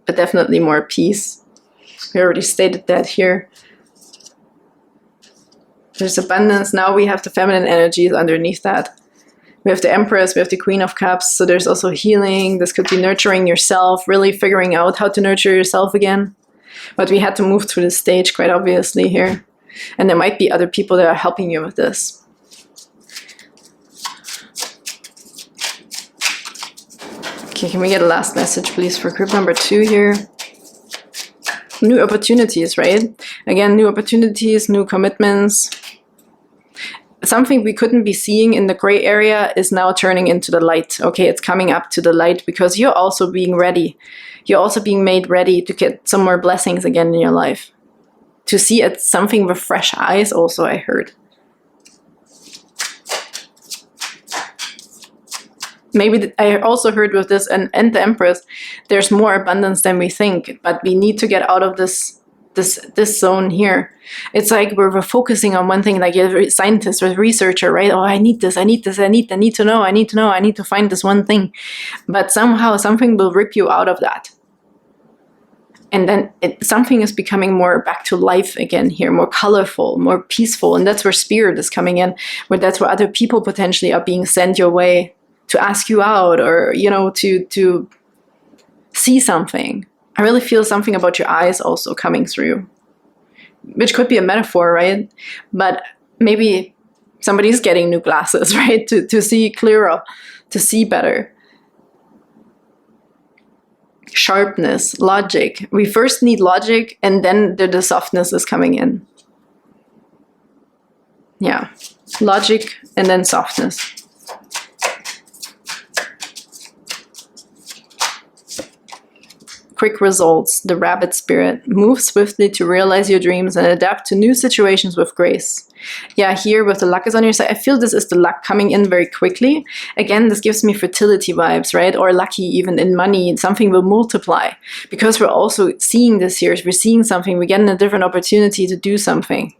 [SPEAKER 1] But definitely more peace. We already stated that here. There's abundance. Now we have the feminine energies underneath that. We have the Empress, we have the Queen of Cups, so there's also healing. This could be nurturing yourself, really figuring out how to nurture yourself again. But we had to move through this stage quite obviously here. And there might be other people that are helping you with this. Okay, can we get a last message, please, for group number 2 here? New opportunities, right? Again, new opportunities, new commitments. Something we couldn't be seeing in the gray area is now turning into the light. Okay, it's coming up to the light because you're also being ready. You're also being made ready to get some more blessings again in your life. To see it something with fresh eyes also, I heard. Maybe I also heard with this and the Empress, there's more abundance than we think, but we need to get out of this zone here. It's like we're focusing on one thing, like a scientist or a researcher, right? Oh, I need this, I need this, I need to know, I need to find this one thing. But somehow something will rip you out of that. And then something is becoming more back to life again here, more colorful, more peaceful. And that's where spirit is coming in, where that's where other people potentially are being sent your way to ask you out, or, you know, to see something. I really feel something about your eyes also coming through, which could be a metaphor, right? But maybe somebody's getting new glasses, right? To see clearer, to see better. Sharpness, logic. We first need logic, and then the softness is coming in. Yeah, logic and then softness. quick results, the rabbit spirit. Move swiftly to realize your dreams and adapt to new situations with grace. Yeah, here with the luck is on your side. I feel this is the luck coming in very quickly. Again, this gives me fertility vibes, right? Or lucky even in money. Something will multiply. Because we're also seeing this here. We're seeing something. We're getting a different opportunity to do something.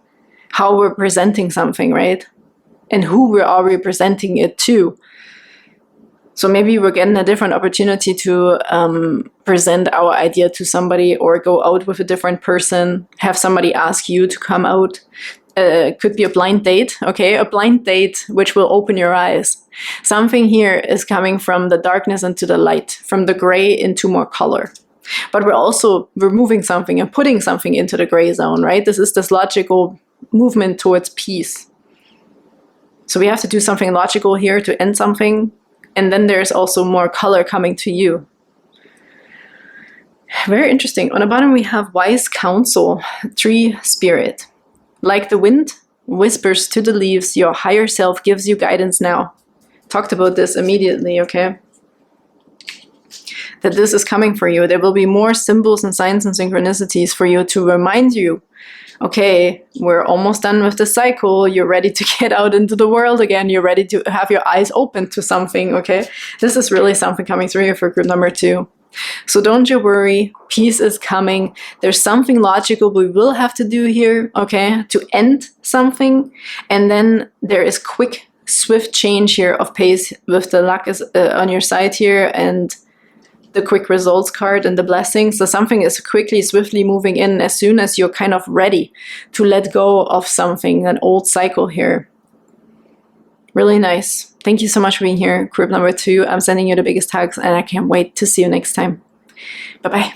[SPEAKER 1] How we're presenting something, right? And who we are presenting it to. So maybe we're getting a different opportunity to present our idea to somebody, or go out with a different person, have somebody ask you to come out. Could be a blind date, okay? A blind date which will open your eyes. Something here is coming from the darkness into the light, from the gray into more color. But we're also removing something and putting something into the gray zone, right? This is this logical movement towards peace. So we have to do something logical here to end something. And then there's also more color coming to you. Very interesting. On the bottom we have wise counsel, tree spirit. Like the wind whispers to the leaves, your higher self gives you guidance now. Talked about this immediately, okay? That this is coming for you. There will be more symbols and signs and synchronicities for you to remind you, okay, we're almost done with the cycle. You're ready to get out into the world again. You're ready to have your eyes open to something, okay? This is really something coming through you for group number 2. So don't you worry. Peace is coming. There's something logical we will have to do here, okay, to end something. And then there is quick, swift change here of pace with the luck is on your side here, and the quick results card and the blessings. So something is quickly, swiftly moving in as soon as you're kind of ready to let go of something, an old cycle here. Really nice. Thank you so much for being here, group number 2. I'm sending you the biggest hugs, and I can't wait to see you next time. Bye-bye.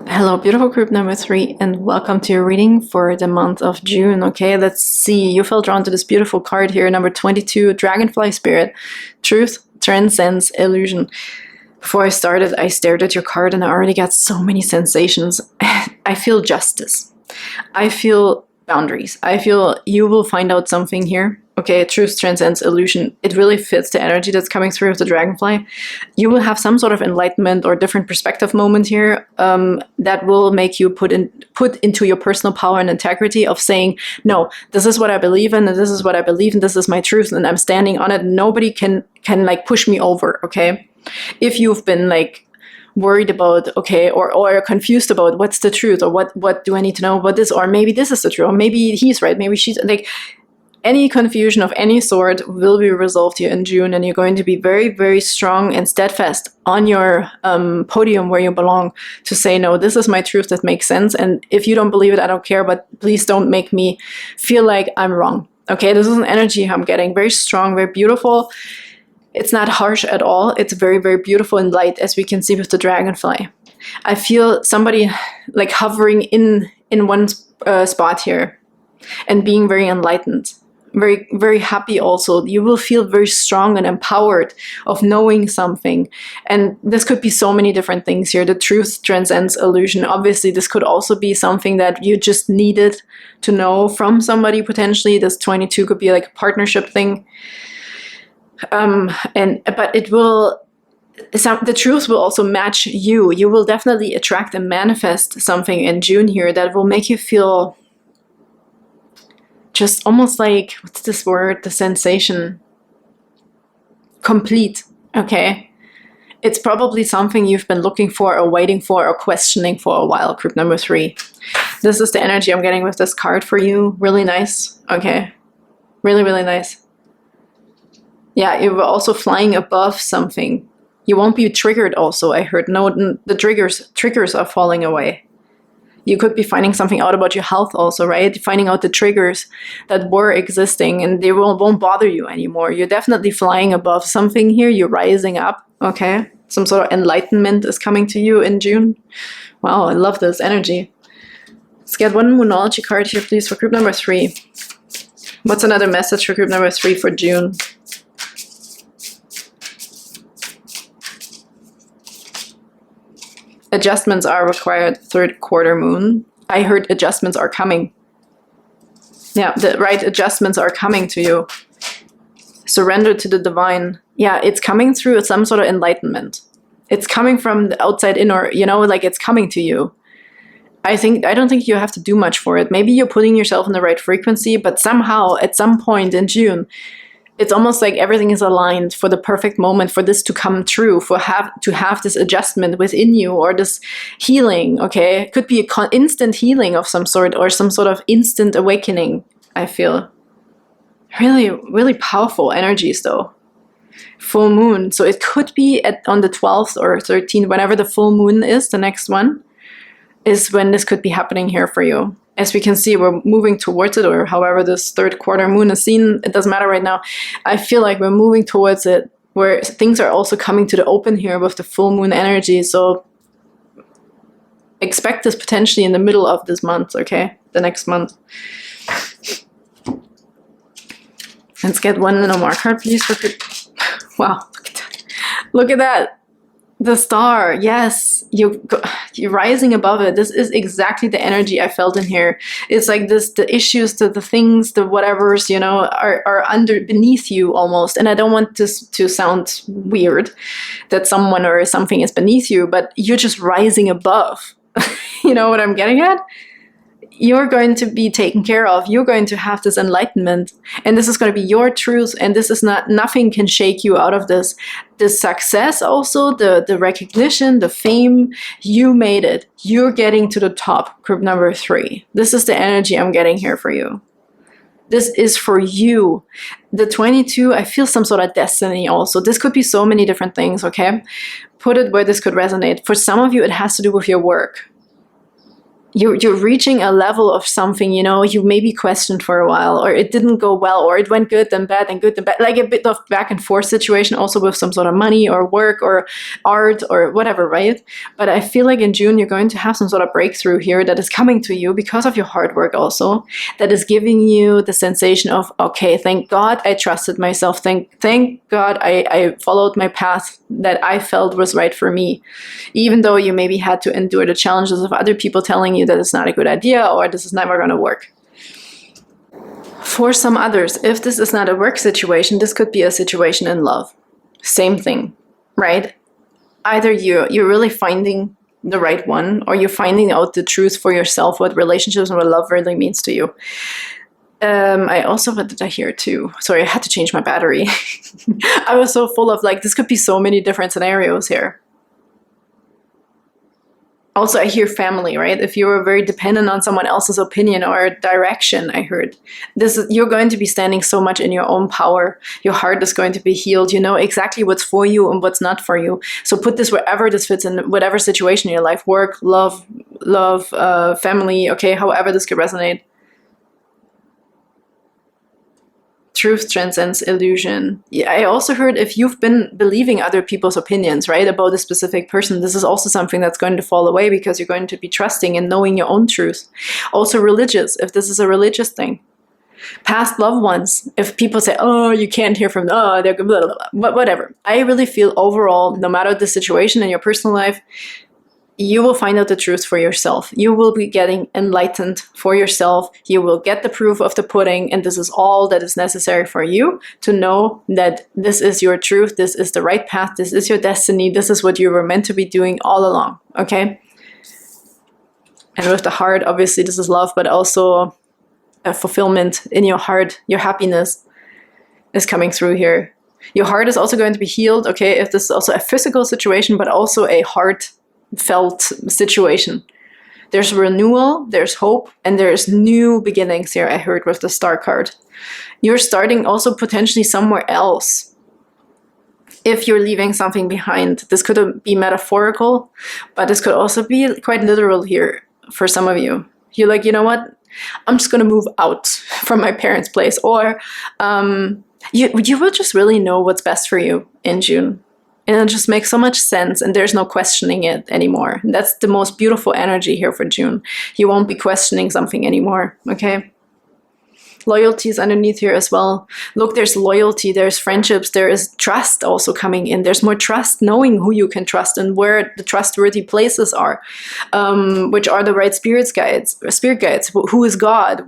[SPEAKER 1] Hello, beautiful group number 3, and welcome to your reading for the month of June. Okay, let's see. You felt drawn to this beautiful card here, number 22, Dragonfly Spirit. Truth transcends illusion. Before I started, I stared at your card and I already got so many sensations. I feel justice. I feel boundaries. I feel you will find out something here. Okay, truth transcends illusion. It really fits the energy that's coming through with the dragonfly. You will have some sort of enlightenment or different perspective moment here that will make you put into your personal power and integrity of saying, no, this is what I believe in, and this is what I believe in, this is my truth, and I'm standing on it. Nobody can like push me over, okay? If you've been like worried about, okay, or confused about what's the truth, or what do I need to know about this, or maybe this is the truth, or maybe he's right, maybe she's like, any confusion of any sort will be resolved here in June, and you're going to be very, very strong and steadfast on your podium where you belong to say, no, this is my truth that makes sense, and if you don't believe it, I don't care, but please don't make me feel like I'm wrong. Okay, this is an energy I'm getting, very strong, very beautiful. It's not harsh at all. It's very, very beautiful and light, as we can see with the dragonfly. I feel somebody like hovering in one spot here and being very enlightened. Very, very happy also. You will feel very strong and empowered of knowing something. And this could be so many different things here. The truth transcends illusion. Obviously, this could also be something that you just needed to know from somebody potentially. This 22 could be like a partnership thing. But it will, the truth will also match you. You will definitely attract and manifest something in June here that will make you feel just almost like, what's this word? The sensation. Complete, okay? It's probably something you've been looking for or waiting for or questioning for a while, group number 3. This is the energy I'm getting with this card for you. Really nice, okay? Really, really nice. Yeah, you were also flying above something. You won't be triggered also, I heard. No, the triggers are falling away. You could be finding something out about your health also, right? Finding out the triggers that were existing, and they won't bother you anymore. You're definitely flying above something here. You're rising up, okay? Some sort of enlightenment is coming to you in June. Wow, I love this energy. Let's get one Moonology card here, please, for group number 3. What's another message for group number 3 for June? Adjustments are required, third quarter moon. I heard adjustments are coming. Yeah, the right adjustments are coming to you. Surrender to the divine. Yeah, it's coming through some sort of enlightenment. It's coming from the outside in, or, you know, like it's coming to you. I don't think you have to do much for it. Maybe you're putting yourself in the right frequency, but somehow at some point in June, it's almost like everything is aligned for the perfect moment for this to come true, to have this adjustment within you, or this healing, okay? It could be an instant healing of some sort, or some sort of instant awakening, I feel. Really, really powerful energies, though. Full moon. So it could be on the 12th or 13th, whenever the full moon is, the next one, is when this could be happening here for you. As we can see, we're moving towards it, or however this third quarter moon is seen. It doesn't matter right now. I feel like we're moving towards it, where things are also coming to the open here with the full moon energy. So expect this potentially in the middle of this month, okay? The next month. Let's get one Lenormand card, please. Wow, look at that. Look at that. The star, yes, you're rising above it. This is exactly the energy I felt in here. It's like this, the issues, the things, the whatevers, you know, are beneath you almost. And I don't want this to sound weird, that someone or something is beneath you, but you're just rising above. You know what I'm getting at? You're going to be taken care of. You're going to have this enlightenment, and this is going to be your truth, and this is nothing can shake you out of this. The success also, the recognition, the fame, you made it. You're getting to the top, group number 3. This is the energy I'm getting here for you. This is for you. The 22, I feel some sort of destiny also. This could be so many different things, okay? Put it where this could resonate. For some of you, it has to do with your work. You're reaching a level of something, you know, you maybe questioned for a while, or it didn't go well, or it went good then bad and good then bad, like a bit of back and forth situation also with some sort of money or work or art or whatever, right? But I feel like in June, you're going to have some sort of breakthrough here that is coming to you because of your hard work also, that is giving you the sensation of, okay, thank God I trusted myself. Thank God I followed my path that I felt was right for me. Even though you maybe had to endure the challenges of other people telling you that it's not a good idea, or this is never going to work. For some others, if this is not a work situation, this could be a situation in love. Same thing, right? Either you're really finding the right one, or you're finding out the truth for yourself, what relationships and what love really means to you. I also, what did I hear too? Sorry, I had to change my battery. I was so full of like, this could be so many different scenarios here. Also, I hear family, right? If you're very dependent on someone else's opinion or direction, I heard. You're going to be standing so much in your own power. Your heart is going to be healed. You know exactly what's for you and what's not for you. So put this wherever this fits in, whatever situation in your life, work, love, family, okay, however this could resonate. Truth transcends illusion. Yeah, I also heard if you've been believing other people's opinions, right, about a specific person, this is also something that's going to fall away because you're going to be trusting and knowing your own truth. Also religious, if this is a religious thing. Past loved ones, if people say, oh, you can't hear from them, oh, they're blah, blah, blah, whatever. I really feel overall, no matter the situation in your personal life, you will find out the truth for yourself. You will be getting enlightened for yourself. You will get the proof of the pudding, and this is all that is necessary for you to know that this is your truth, this is the right path, this is your destiny, this is what you were meant to be doing all along, okay? And with the heart, obviously this is love, but also a fulfillment in your heart, your happiness is coming through here. Your heart is also going to be healed, okay, if this is also a physical situation, but also a heart felt situation. There's renewal, there's hope, and there's new beginnings here, I heard with the star card. You're starting also potentially somewhere else if you're leaving something behind. This could be metaphorical, but this could also be quite literal here for some of you. You're like, you know what? I'm just going to move out from my parents' place. Or you will just really know what's best for you in June. And it'll just make so much sense, and there's no questioning it anymore. That's the most beautiful energy here for June. You won't be questioning something anymore, okay? Loyalty is underneath here as well. Look, there's loyalty, there's friendships, there is trust also coming in. There's more trust, knowing who you can trust and where the trustworthy places are, which are the right spirit guides. Who is God?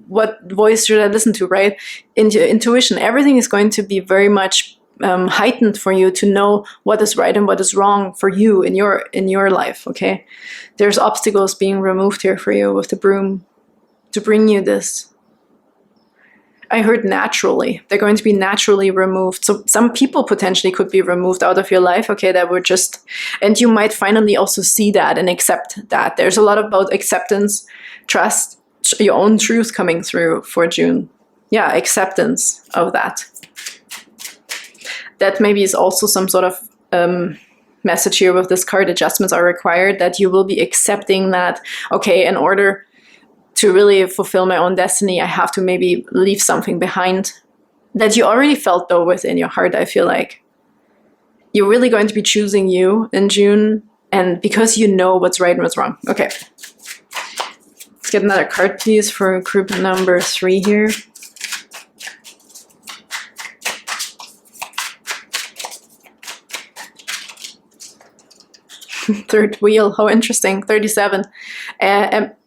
[SPEAKER 1] What voice should I listen to, right? Intuition, everything is going to be very much heightened for you to know what is right and what is wrong for you in your life, okay? There's obstacles being removed here for you with the broom to bring you this. I heard naturally. They're going to be naturally removed. So some people potentially could be removed out of your life, okay, that were just, and you might finally also see that and accept that. There's a lot about acceptance, trust, your own truth coming through for June. Yeah, acceptance of that. That maybe is also some sort of message here with this card. Adjustments are required, that you will be accepting that, okay, in order to really fulfill my own destiny, I have to maybe leave something behind that you already felt though within your heart. I feel like you're really going to be choosing you in June, and because you know what's right and what's wrong. Okay, let's get another card please for group number 3 here. Third wheel, how interesting. 37.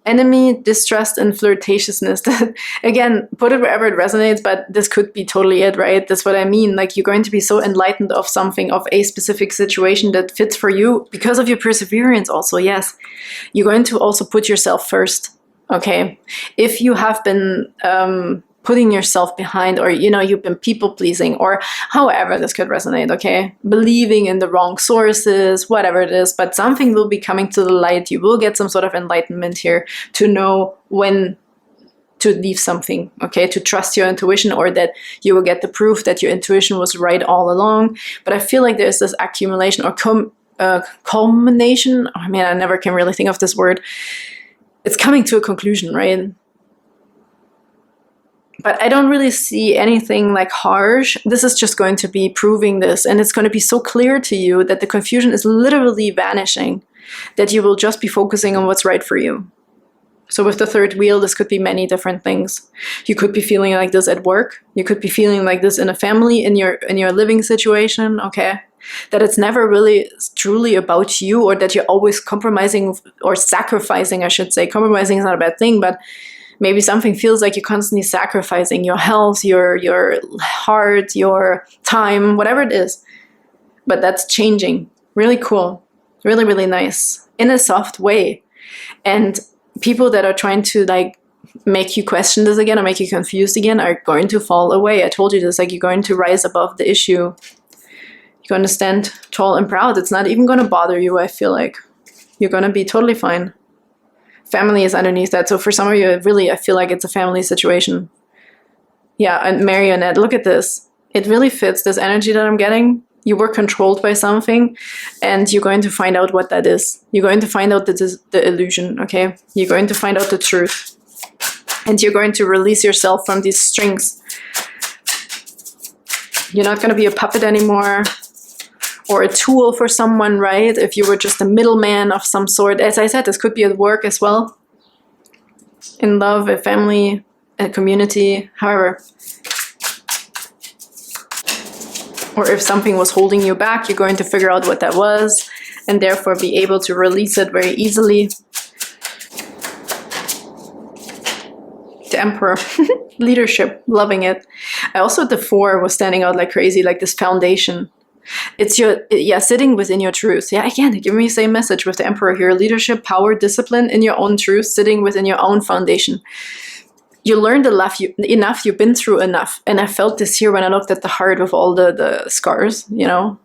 [SPEAKER 1] Enemy, distrust, and flirtatiousness. Again, put it wherever it resonates, but this could be totally it, right? That's what I mean. Like, you're going to be so enlightened of something, of a specific situation that fits for you because of your perseverance also, yes. You're going to also put yourself first, okay? If you have been putting yourself behind, or, you know, you've been people-pleasing, or however this could resonate, okay? Believing in the wrong sources, whatever it is, but something will be coming to the light. You will get some sort of enlightenment here to know when to leave something, okay? To trust your intuition, or that you will get the proof that your intuition was right all along. But I feel like there's this accumulation or culmination. Oh man, I never can really think of this word. It's coming to a conclusion, right? But I don't really see anything like harsh. This is just going to be proving this, and it's going to be so clear to you that the confusion is literally vanishing, that you will just be focusing on what's right for you. So with the third wheel, this could be many different things. You could be feeling like this at work. You could be feeling like this in a family, in your living situation, okay? That it's never really truly about you, or that you're always compromising or sacrificing, I should say. Compromising is not a bad thing, but maybe something feels like you're constantly sacrificing your health, your heart, your time, whatever it is. But that's changing. Really cool. Really, really nice. In a soft way. And people that are trying to like make you question this again or make you confused again are going to fall away. I told you this, like, you're going to rise above the issue. You're going to stand tall and proud. It's not even going to bother you, I feel like. You're going to be totally fine. Family is underneath that. So for some of you, really, I feel like it's a family situation. Yeah, and Marionette, look at this. It really fits this energy that I'm getting. You were controlled by something, and you're going to find out what that is. You're going to find out the illusion, okay? You're going to find out the truth. And you're going to release yourself from these strings. You're not going to be a puppet anymore, or a tool for someone, right? If you were just a middleman of some sort. As I said, this could be at work as well. In love, a family, a community, however. Or if something was holding you back, you're going to figure out what that was, and therefore be able to release it very easily. The Emperor. Leadership, loving it. I also, the 4 was standing out like crazy, like this foundation. It's sitting within your truth. Yeah, again, give me the same message with the Emperor here. Leadership, power, discipline in your own truth, sitting within your own foundation. You learned enough, you've been through enough. And I felt this here when I looked at the heart with all the scars, you know,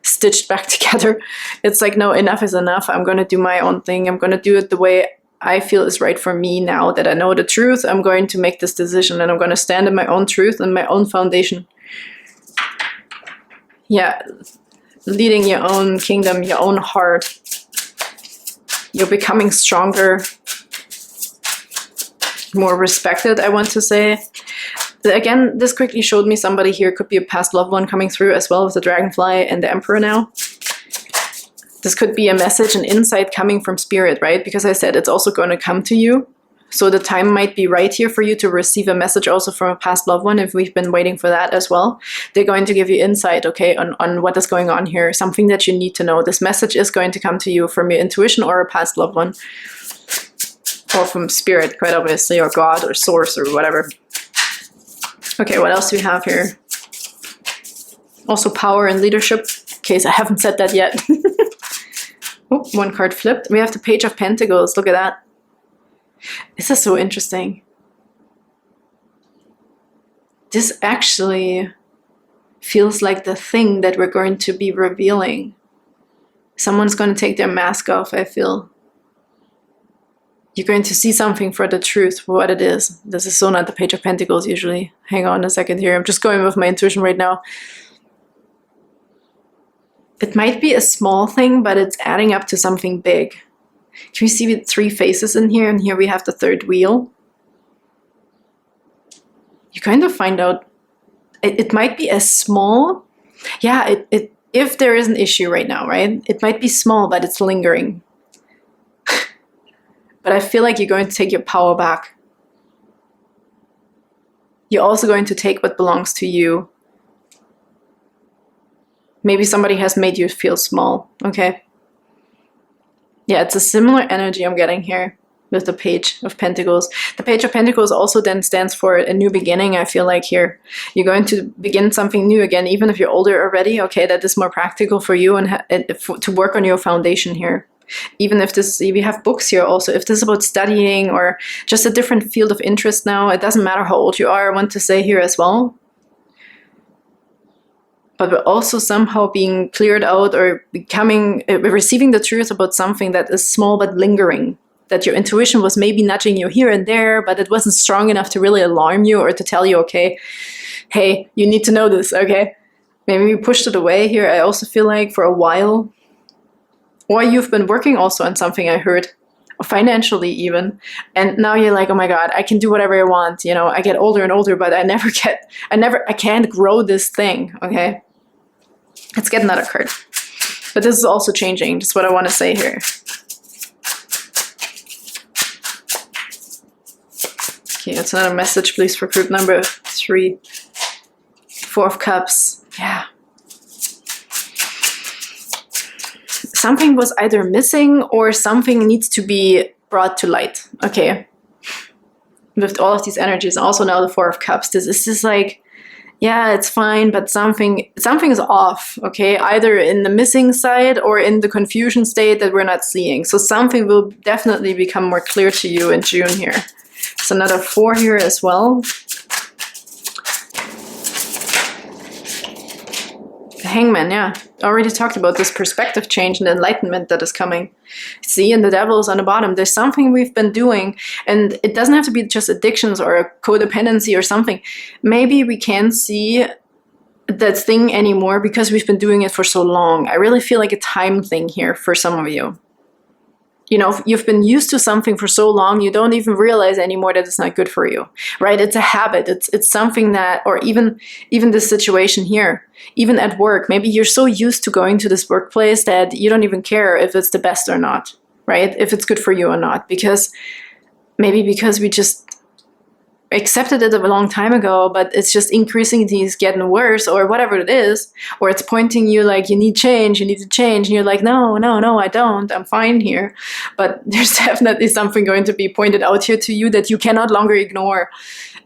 [SPEAKER 1] stitched back together. It's like, no, enough is enough. I'm going to do my own thing. I'm going to do it the way I feel is right for me now that I know the truth. I'm going to make this decision, and I'm going to stand in my own truth and my own foundation. Yeah, leading your own kingdom, your own heart. You're becoming stronger, more respected, I want to say. Again, this quickly showed me somebody here. Could be a past loved one coming through as well with the Dragonfly and the Emperor now. This could be a message, an insight coming from Spirit, right? Because I said it's also going to come to you. So the time might be right here for you to receive a message also from a past loved one, if we've been waiting for that as well. They're going to give you insight, okay, on what is going on here, something that you need to know. This message is going to come to you from your intuition or a past loved one. Or from Spirit, quite obviously, or God, or Source, or whatever. Okay, what else do we have here? Also power and leadership, in case I haven't said that yet. Oh, one card flipped. We have the Page of Pentacles. Look at that. This is so interesting. This actually feels like the thing that we're going to be revealing. Someone's going to take their mask off, I feel. You're going to see something for the truth, for what it is. This is so not the Page of Pentacles usually. Hang on a second here. I'm just going with my intuition right now. It might be a small thing, but it's adding up to something big. Can you see the 3 faces in here? And here we have the 3rd wheel. You kind of find out it might be a small, yeah, if there is an issue right now, right? It might be small, but it's lingering. But I feel like you're going to take your power back. You're also going to take what belongs to you. Maybe somebody has made you feel small, okay? Yeah, it's a similar energy I'm getting here with the Page of Pentacles. The Page of Pentacles also then stands for a new beginning, I feel like here. You're going to begin something new again, even if you're older already, okay? That is more practical for you and to work on your foundation here. Even if we have books here also, if this is about studying or just a different field of interest now, it doesn't matter how old you are, I want to say here as well. But we're also somehow being cleared out or receiving the truth about something that is small but lingering. That your intuition was maybe nudging you here and there, but it wasn't strong enough to really alarm you or to tell you, okay, hey, you need to know this, okay? Maybe you pushed it away here, I also feel like, for a while. Or you've been working also on something, I heard, financially even. And now you're like, oh my God, I can do whatever I want. You know, I get older and older, but I can't grow this thing, okay? Let's get another card. But this is also changing, just what I want to say here. Okay, that's another message, please, for group number 3. 4 of Cups. Yeah. Something was either missing or something needs to be brought to light. Okay. With all of these energies, also now the 4 of Cups. This is just like, yeah, it's fine, but something is off, okay? Either in the missing side or in the confusion state that we're not seeing. So something will definitely become more clear to you in June here. So another 4 here as well. The Hangman, yeah. Already talked about this perspective change and enlightenment that is coming. See, and the Devil's on the bottom. There's something we've been doing, and it doesn't have to be just addictions or a codependency or something. Maybe we can't see that thing anymore because we've been doing it for so long. I really feel like a time thing here for some of you. You know, you've been used to something for so long, you don't even realize anymore that it's not good for you, right? It's a habit. It's something that, or even this situation here, even at work, maybe you're so used to going to this workplace that you don't even care if it's the best or not, right? If it's good for you or not, because we just accepted it a long time ago, but it's just increasingly getting worse or whatever it is, or it's pointing you like you need to change, and you're like, no, I don't, I'm fine here. But there's definitely something going to be pointed out here to you that you cannot longer ignore,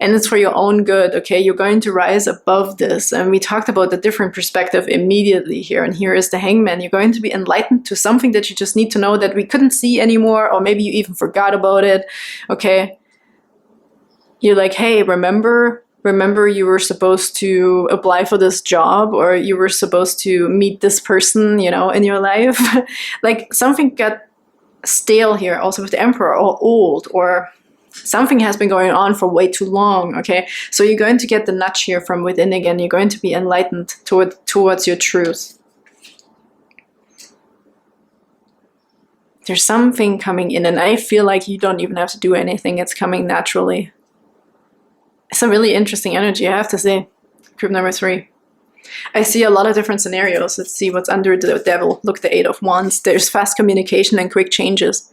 [SPEAKER 1] and it's for your own good, okay? You're going to rise above this, and we talked about the different perspective immediately here, and here is the Hangman. You're going to be enlightened to something that you just need to know that we couldn't see anymore, or maybe you even forgot about it, okay? You're like, hey, remember you were supposed to apply for this job, or you were supposed to meet this person, you know, in your life. Like something got stale here also with the Emperor, or old, or something has been going on for way too long, okay? So you're going to get the nudge here from within again. You're going to be enlightened towards your truth. There's something coming in, and I feel like you don't even have to do anything. It's coming naturally. It's a really interesting energy, I have to say. Group number 3. I see a lot of different scenarios. Let's see what's under the Devil. Look, the 8 of Wands. There's fast communication and quick changes.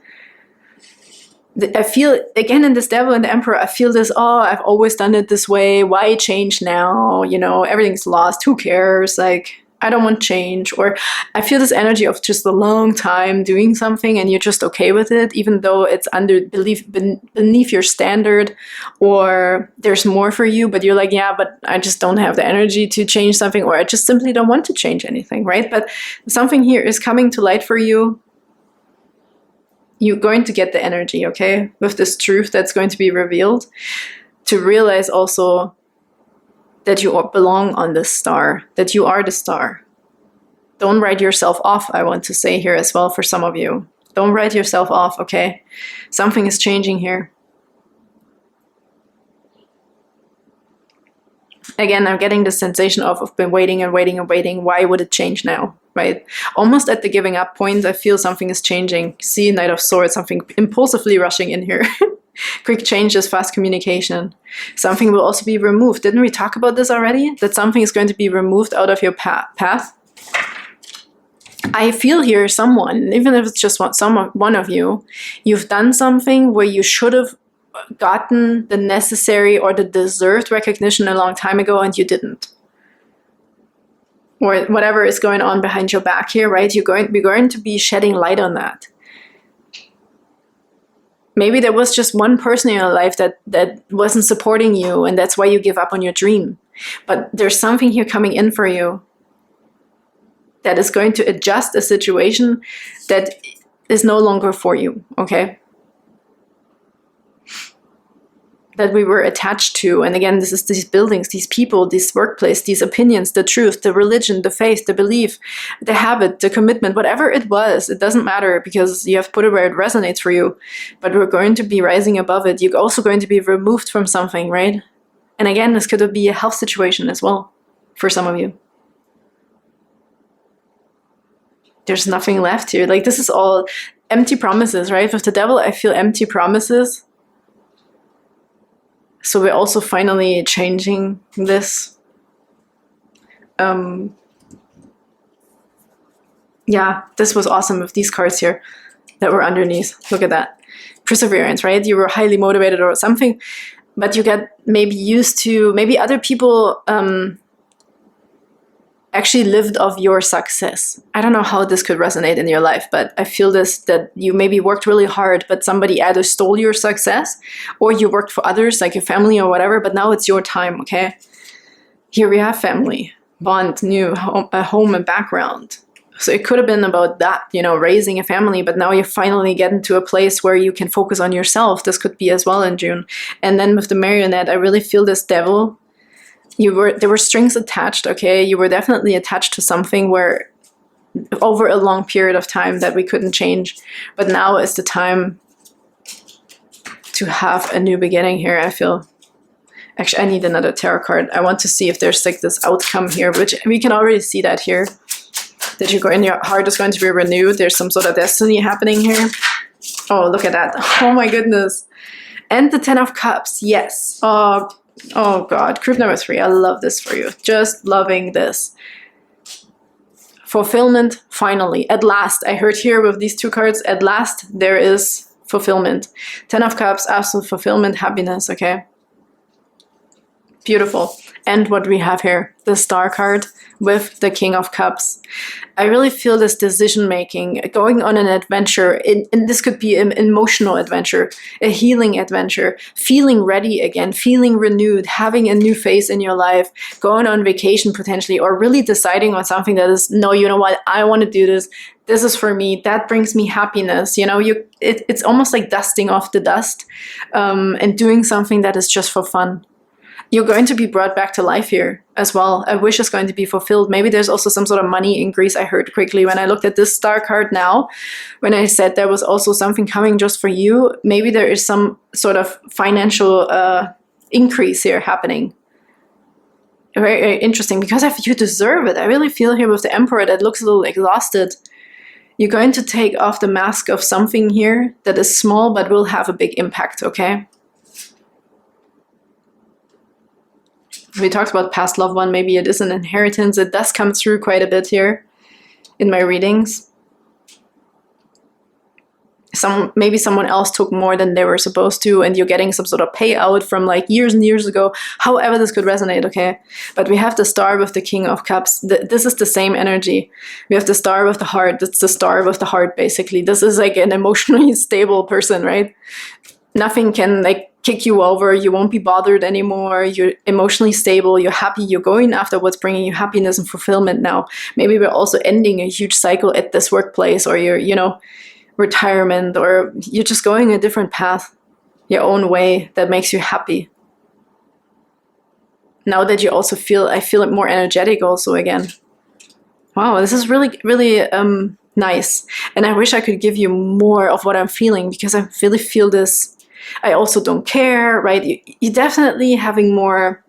[SPEAKER 1] I feel, again, in this Devil and the Emperor, I feel this, oh, I've always done it this way. Why change now? You know, everything's lost. Who cares? Like, I don't want change, or I feel this energy of just a long time doing something and you're just okay with it, even though it's beneath your standard, or there's more for you, but you're like, yeah, but I just don't have the energy to change something, or I just simply don't want to change anything, right? But something here is coming to light for you. You're going to get the energy, okay, with this truth that's going to be revealed, to realize also that you belong on this star, that you are the star. Don't write yourself off, I want to say here as well for some of you. Don't write yourself off, okay? Something is changing here. Again, I'm getting the sensation of I've been waiting and waiting and waiting. Why would it change now, right? Almost at the giving up point, I feel something is changing. See, Knight of Swords, something impulsively rushing in here. Quick changes, fast communication. Something will also be removed. Didn't we talk about this already? That something is going to be removed out of your path? I feel here someone, even if it's just one of you, you've done something where you should have gotten the necessary or the deserved recognition a long time ago and you didn't. Or whatever is going on behind your back here, right? You're going to be shedding light on that. Maybe there was just one person in your life that wasn't supporting you, and that's why you give up on your dream. But there's something here coming in for you that is going to adjust a situation that is no longer for you, okay? That we were attached to. And again, this is these buildings, these people, this workplace, these opinions, the truth, the religion, the faith, the belief, the habit, the commitment, whatever it was, it doesn't matter because you have put it where it resonates for you. But we're going to be rising above it. You're also going to be removed from something, right? And again, this could be a health situation as well for some of you. There's nothing left here. Like, this is all empty promises, right? With the devil, I feel empty promises. So we're also finally changing this. Yeah, this was awesome with these cards here that were underneath. Look at that. Perseverance, right? You were highly motivated or something, but you get maybe used to, maybe other people actually lived off your success. I don't know how this could resonate in your life, but I feel this, that you maybe worked really hard, but somebody either stole your success or you worked for others, like your family or whatever, but now it's your time, okay? Here we have family, bond, new home and background. So it could have been about that, you know, raising a family, but now you finally get into a place where you can focus on yourself. This could be as well in June. And then with the marionette, I really feel this devil. There were strings attached, okay? You were definitely attached to something where over a long period of time that we couldn't change. But now is the time to have a new beginning here, I feel. Actually, I need another tarot card. I want to see if there's like this outcome here, which we can already see that here. That your heart is going to be renewed. There's some sort of destiny happening here. Oh, look at that. Oh my goodness. And the 10 of Cups, yes. Oh God, group number 3, I love this for you. Just loving this. Fulfillment, finally. At last, I heard here with these 2 cards, at last there is fulfillment. 10 of Cups, absolute fulfillment, happiness, okay? Beautiful. And what we have here, the Star card with the King of Cups. I really feel this decision making, going on an adventure, and this could be an emotional adventure, a healing adventure, feeling ready again, feeling renewed, having a new phase in your life, going on vacation potentially, or really deciding on something that is, no, you know what, I want to do this. This is for me. That brings me happiness. You know, it's almost like dusting off the dust and doing something that is just for fun. You're going to be brought back to life here as well. A wish is going to be fulfilled. Maybe there's also some sort of money increase. I heard quickly when I looked at this Star card now, when I said there was also something coming just for you. Maybe there is some sort of financial increase here happening. Very, very interesting, because if you deserve it, I really feel here with the Emperor that looks a little exhausted. You're going to take off the mask of something here that is small but will have a big impact, okay? We talked about past loved one, maybe it is an inheritance. It does come through quite a bit here in my readings. maybe someone else took more than they were supposed to, and you're getting some sort of payout from like years and years ago. However this could resonate, okay? But we have the Star with the King of Cups. This is the same energy. We have the Star with the Heart. That's the Star with the Heart, basically. This is like an emotionally stable person, right? Nothing can like kick you over. You won't be bothered anymore. You're emotionally stable. You're happy. You're going after what's bringing you happiness and fulfillment now. Maybe we're also ending a huge cycle at this workplace, or you're, you know, retirement, or you're just going a different path, your own way that makes you happy. Now that you also feel, I feel it more energetic also again. Wow, this is really, really nice. And I wish I could give you more of what I'm feeling, because I really feel this. I also don't care, right? You're definitely having more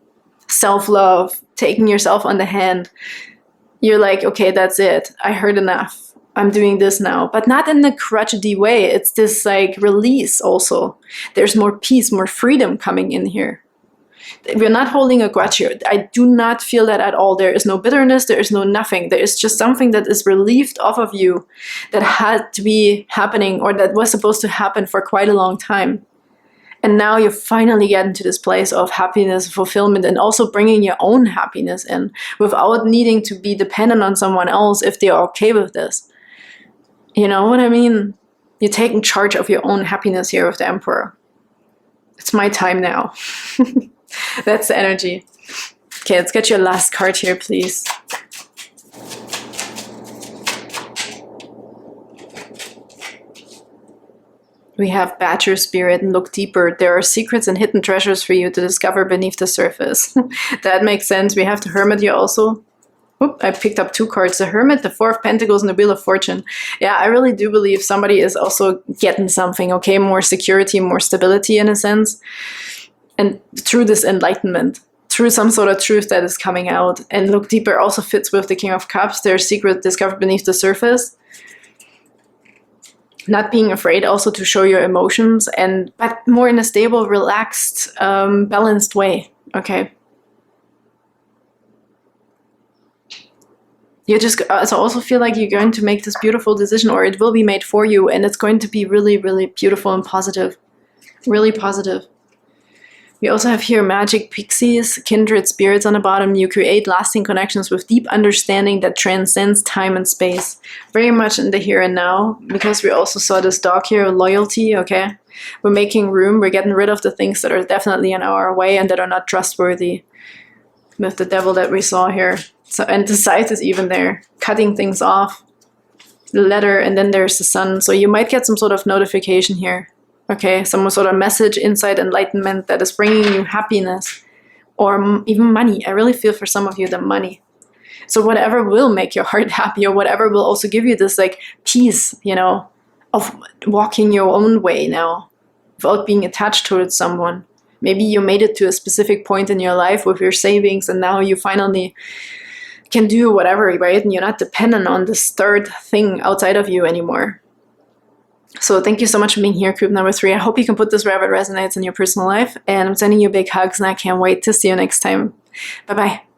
[SPEAKER 1] self-love, taking yourself on the hand. You're like, okay, that's it. I heard enough. I'm doing this now, but not in a crotchety way. It's this like release also. There's more peace, more freedom coming in here. We're not holding a grudge here. I do not feel that at all. There is no bitterness. There is no nothing. There is just something that is relieved off of you that had to be happening, or that was supposed to happen for quite a long time. And now you finally get into this place of happiness, fulfillment, and also bringing your own happiness in without needing to be dependent on someone else if they are okay with this. You know what I mean? You're taking charge of your own happiness here with the Emperor. It's my time now. That's the energy. Okay, let's get your last card here, please. We have Badger Spirit and Look Deeper. There are secrets and hidden treasures for you to discover beneath the surface. That makes sense. We have the Hermit here also. Oop, I picked up two cards. The Hermit, the Four of Pentacles, and the Wheel of Fortune. Yeah, I really do believe somebody is also getting something, okay? More security, more stability in a sense. And through this enlightenment, through some sort of truth that is coming out. And Look Deeper also fits with the King of Cups. There's secret discovered beneath the surface. Not being afraid also to show your emotions, but more in a stable, relaxed, balanced way, okay? You just also feel like you're going to make this beautiful decision, or it will be made for you, and it's going to be really, really beautiful and positive. Really positive. We also have here magic pixies, kindred spirits on the bottom. You create lasting connections with deep understanding that transcends time and space. Very much in the here and now, because we also saw this dog here, loyalty, okay? We're making room. We're getting rid of the things that are definitely in our way and that are not trustworthy. With the devil that we saw here. So, and the scythe is even there, cutting things off. The letter, and then there's the sun. So you might get some sort of notification here. Okay, some sort of message, insight, enlightenment that is bringing you happiness, or even money. I really feel for some of you the money. So whatever will make your heart happy, or whatever will also give you this like peace, you know, of walking your own way now, without being attached towards someone. Maybe you made it to a specific point in your life with your savings, and now you finally can do whatever, right? And you're not dependent on this third thing outside of you anymore. So thank you so much for being here, group number 3. I hope you can put this wherever it resonates in your personal life. And I'm sending you big hugs, and I can't wait to see you next time. Bye-bye.